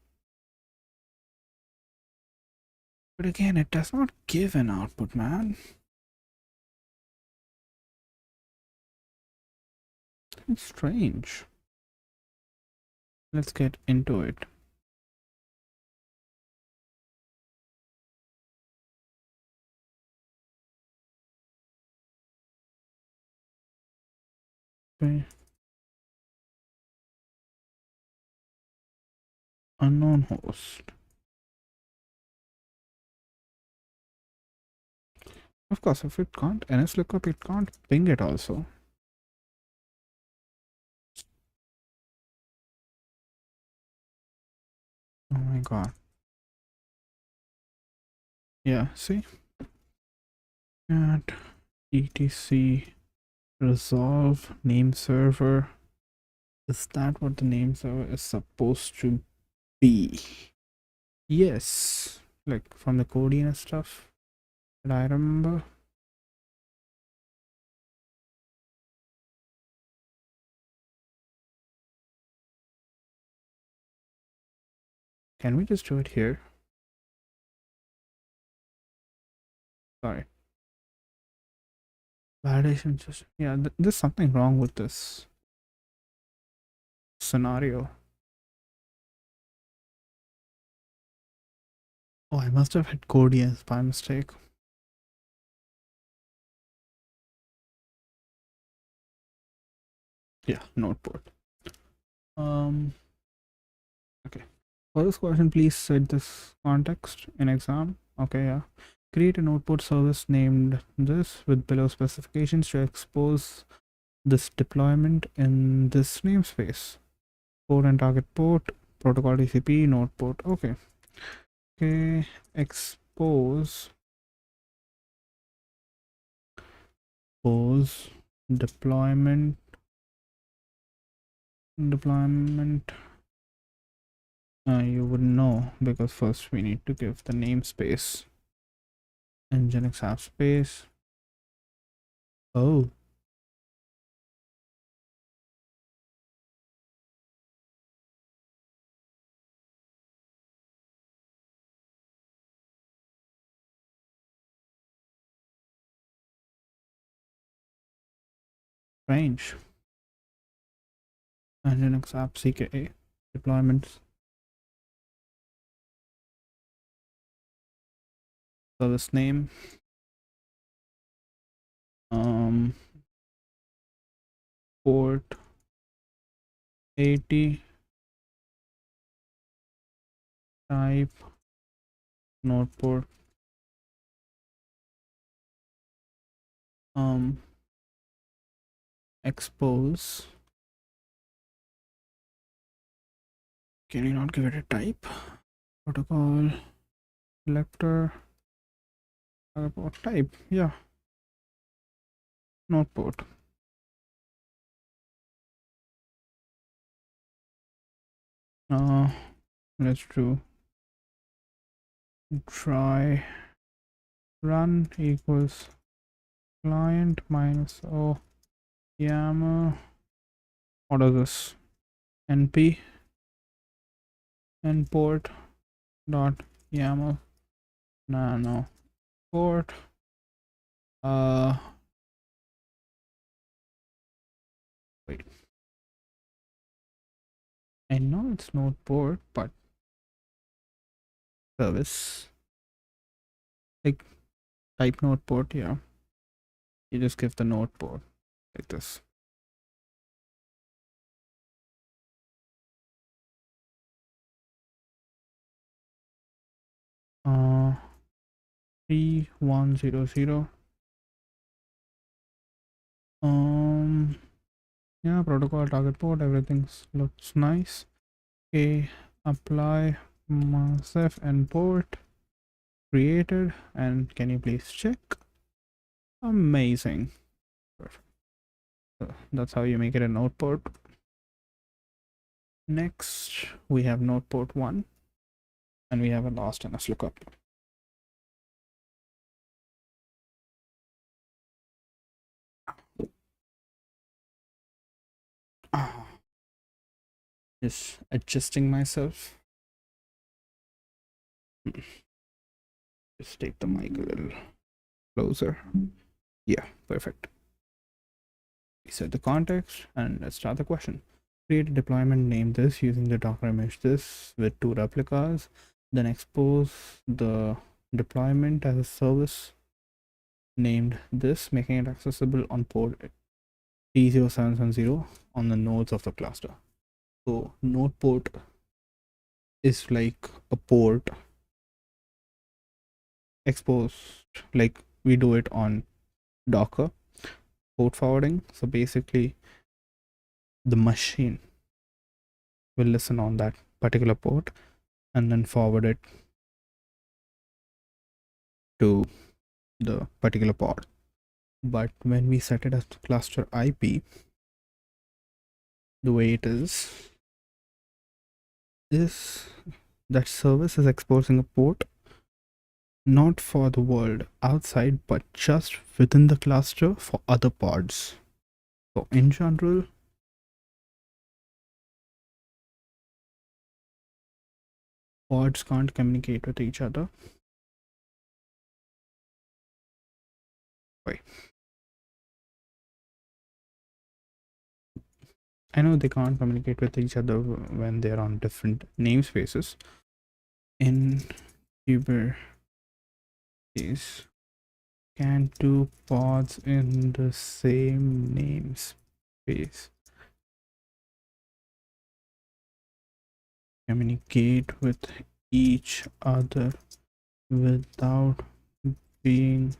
But again, it does not give an output, man. It's strange. Let's get into it. Okay. Unknown host. Of course, if it can't NSLookup, it can't ping it also. Oh my god. Yeah, see, at etc resolve name server. Is that what the name server is supposed to be? Yes, like from the coding and stuff that I remember. Can we just do it here? Sorry. Validation just, yeah, there's something wrong with this scenario. Oh, I must have hit code yes by mistake. Yeah, noteboard. Okay. For this question, please set this context in exam. Okay, yeah. Create a noteboard service named this with below specifications to expose this deployment in this namespace. Port and target port, protocol TCP, node port. Okay. Okay. Expose deployment you would know, because first we need to give the namespace nginx app space. Oh, strange. Nginx app CKA deployments service name port 80 type node port expose. Can you not give it a type? Protocol selector port type, yeah, node port. Let's do try run equals client minus o yaml. What is this? np port dot yaml nano port. Wait, I know it's node port, but service like type node port. Yeah, you just give the node port like this. 3100. Yeah, protocol target port, everything looks nice. Okay, apply myself and port created, and can you please check? Amazing. Perfect. So that's how you make it a node port. Next we have node port 1, and we have a last NS lookup. Just adjusting myself. Just take the mic a little closer. Yeah, perfect. We set the context, and let's start the question. Create a deployment, name this using the Docker image this with 2 replicas, then expose the deployment as a service named this, making it accessible on port T0770 on the nodes of the cluster. So node port is like a port exposed, like we do it on Docker port forwarding. So basically the machine will listen on that particular port and then forward it to the particular pod. But when we set it as cluster IP, the way it is that service is exposing a port not for the world outside, but just within the cluster for other pods. So in general, pods can't communicate with each other. Wait. I know they can't communicate with each other when they're on different namespaces. In Kubernetes, can two pods in the same namespace communicate with each other without being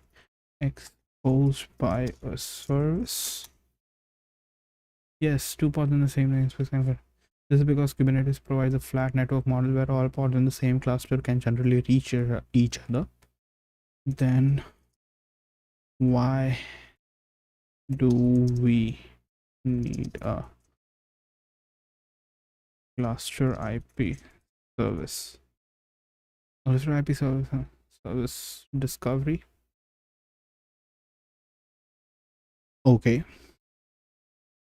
exposed by a service? Yes, two pods in the same namespace can. This is because Kubernetes provides a flat network model where all pods in the same cluster can generally reach each other. Then why do we need a cluster IP service? Cluster IP service discovery. Okay.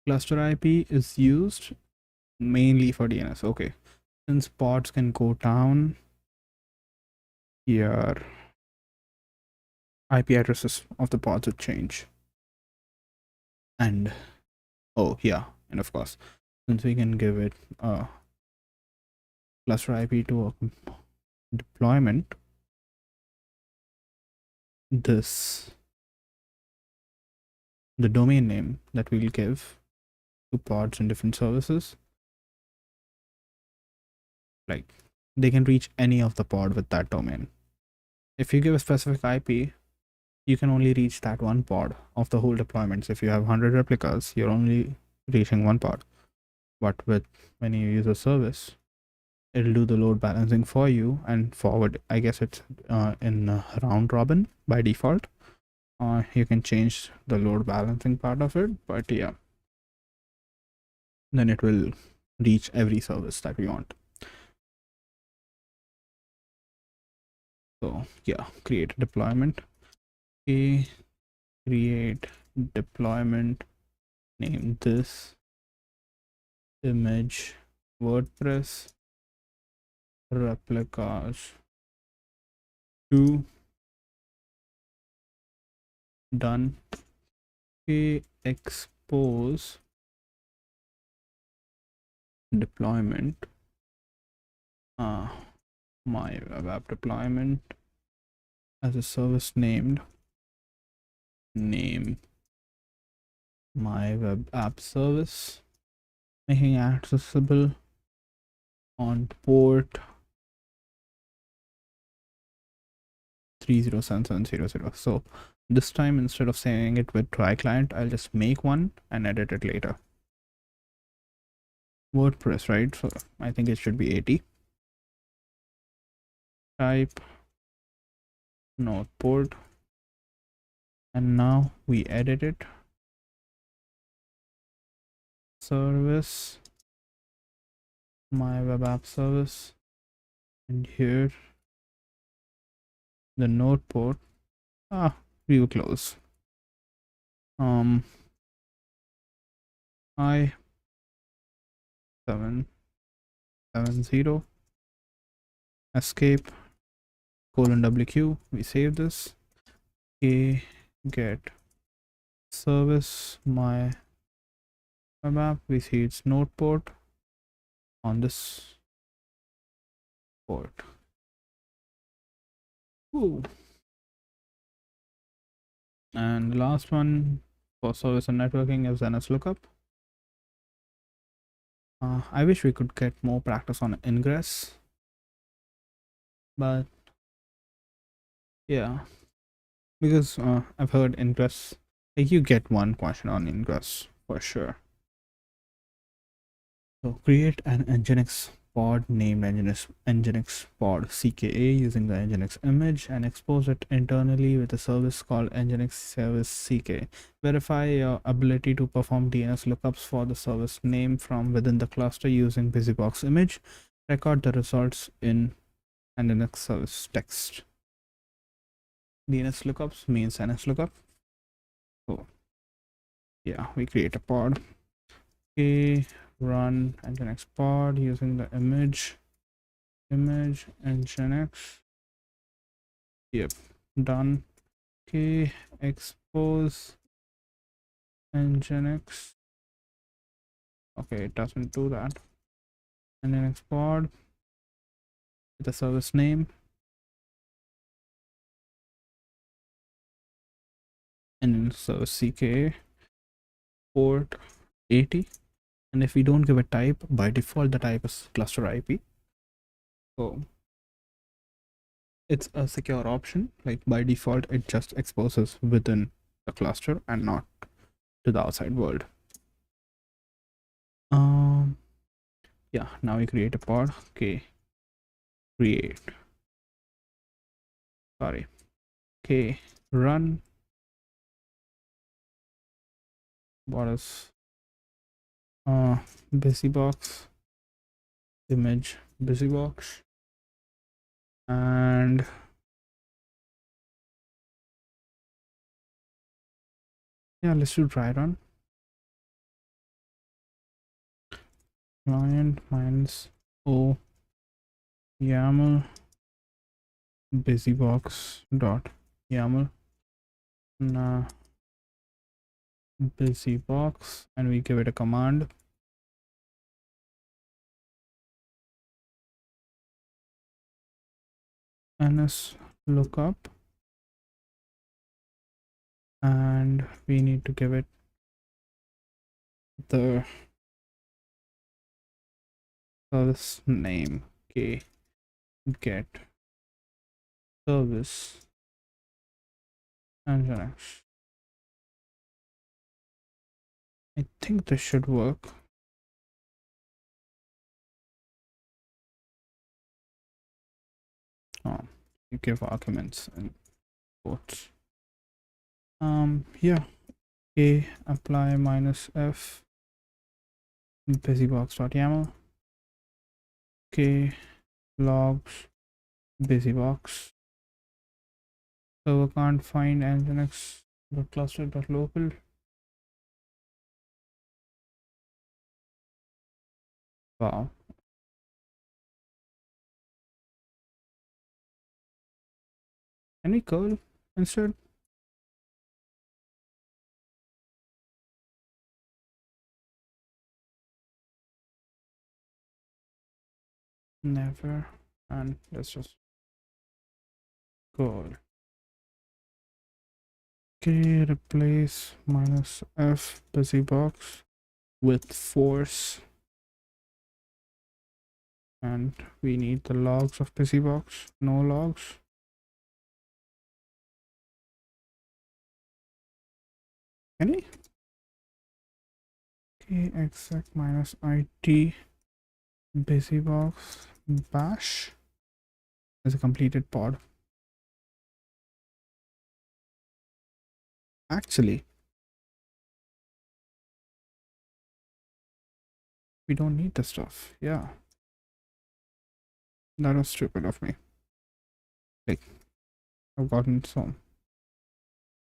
Cluster IP is used mainly for DNS. Okay. Since pods can go down, your IP addresses of the pods would change. And oh yeah, and of course, since we can give it a cluster IP to a deployment, the domain name that we'll give to pods in different services, like they can reach any of the pod with that domain. If you give a specific IP, you can only reach that one pod of the whole deployments. If you have 100 replicas, you're only reaching one pod. But when you use a service, it'll do the load balancing for you and forward. I guess it's in round robin by default. You can change the load balancing part of it, but yeah, then it will reach every service that we want. So yeah, create a deployment. Okay, create deployment, name this image WordPress replicas 2. Done. Okay, expose deployment, my web app deployment as a service named name my web app service, making accessible on port 307700. So this time, instead of saying it with try client, I'll just make one and edit it later. WordPress, right? So I think it should be 80. Type node port, and now we edit it. Service, my web app service, and here the node port. View close. I 770 escape :WQ. We save this. Okay, get service my web app. We see its node port on this port. Ooh. And the last one for service and networking is NS lookup. I wish we could get more practice on ingress, but yeah, because I've heard ingress, like you get one question on ingress for sure. So create an Nginx pod named nginx pod CKA using the nginx image and expose it internally with a service called nginx service CKA. Verify your ability to perform DNS lookups for the service name from within the cluster using busybox image. Record the results in nginx service text. DNS lookups means NS lookup. So yeah, we create a pod. Okay, run nginx pod using the image nginx. Yep, done. Okay, expose nginx. Okay, it doesn't do that. Nginx pod with the service name and service CKA port 80. And if we don't give a type, by default the type is cluster IP. So it's a secure option. Like by default, it just exposes within the cluster and not to the outside world. Yeah, now we create a pod. Okay, create. Sorry. Okay, run. What is busybox image busybox and yeah, let's do dry run. Client minus o YAML busybox dot YAML busybox, and we give it a command. NS lookup, and we need to give it the service name. Okay, get service nginx. I think this should work. Oh, you give arguments and quotes. Yeah. Okay, apply minus f busybox.yaml. Okay, logs busybox. Server can't find nginx cluster.local. Wow. Can we curl instead? Never. And let's just curl. Okay, replace minus f busybox with force, and we need the logs of busybox. No logs. Any? Okay, exec minus it busybox bash is a completed pod. Actually, we don't need the stuff. Yeah, that was stupid of me. Like, I've gotten some.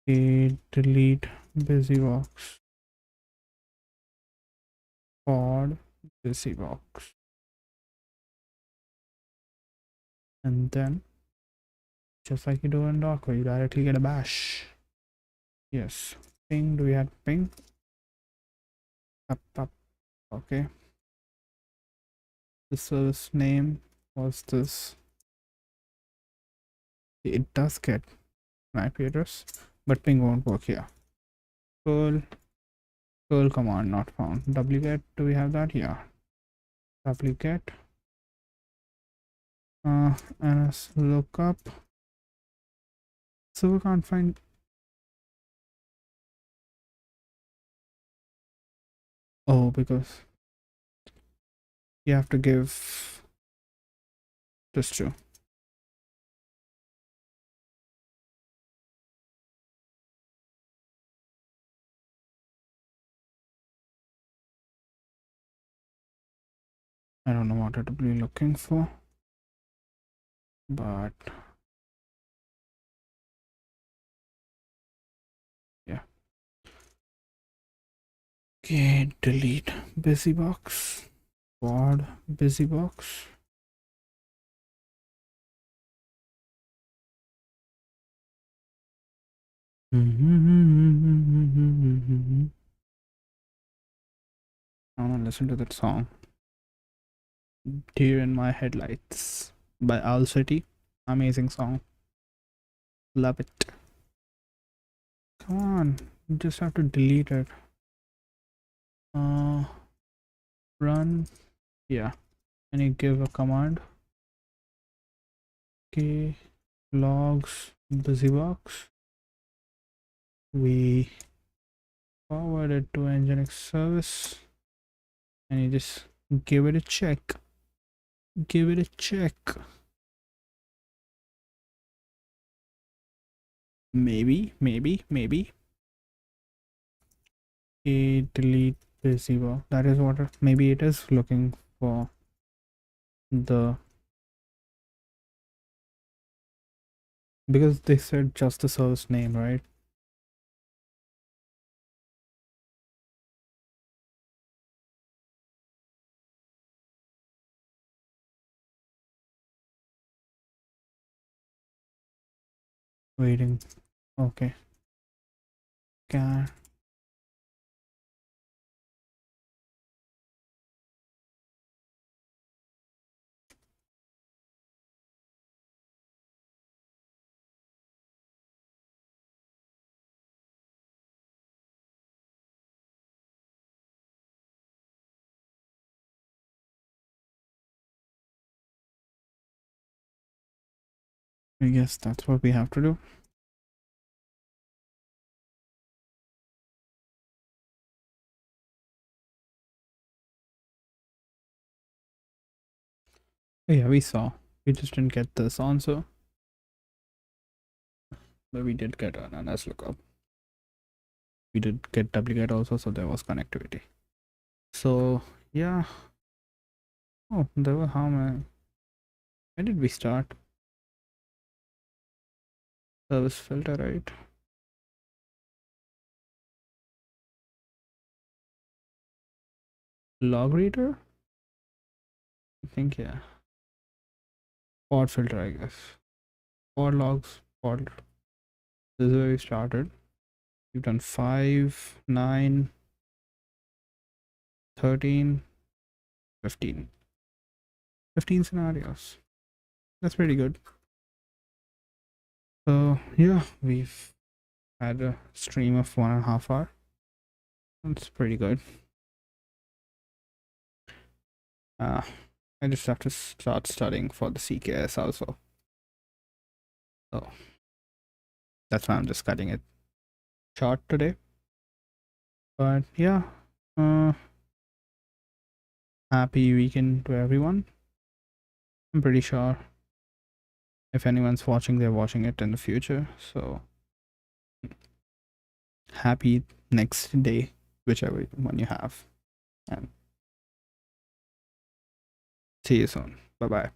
Okay, delete busybox pod busybox, and then just like you do in Docker, you directly get a bash. Yes, ping. Do we have ping? Up. Okay. The service name was this. It does get an IP address, but ping won't work here. Curl command not found. Wget, do we have that? Yeah. Wget ns lookup. So we can't find. Oh, because you have to give Just true. I don't know what to be looking for, but yeah. Okay, delete busybox. Quad busybox. I want to listen to that song. Deer in My Headlights by Owl City. Amazing song. Love it. Come on, you just have to delete it. Run. Yeah. And you give a command. Okay. Logs busybox. We forward it to Nginx service. And you just give it a check. Give it a check. Maybe. A delete busybox. That is what maybe it is looking for the, because they said just the service name, right? Waiting. Okay. Can I guess that's what we have to do. Yeah, we saw. We just didn't get this answer. But we did get an NS lookup. We did get wget also, so there was connectivity. So yeah. Oh, there were how many? When did we start? Service filter, right? Log reader? I think, yeah. Pod filter, I guess. Pod logs, pod. This is where we started. We've done 5, 9, 13, 15. 15 scenarios. That's pretty good. So yeah, we've had a stream of 1.5 hours. That's pretty good. I just have to start studying for the CKS also. So that's why I'm just cutting it short today. But yeah, happy weekend to everyone. I'm pretty sure if anyone's watching, they're watching it in the future. So happy next day, whichever one you have. And see you soon. Bye bye.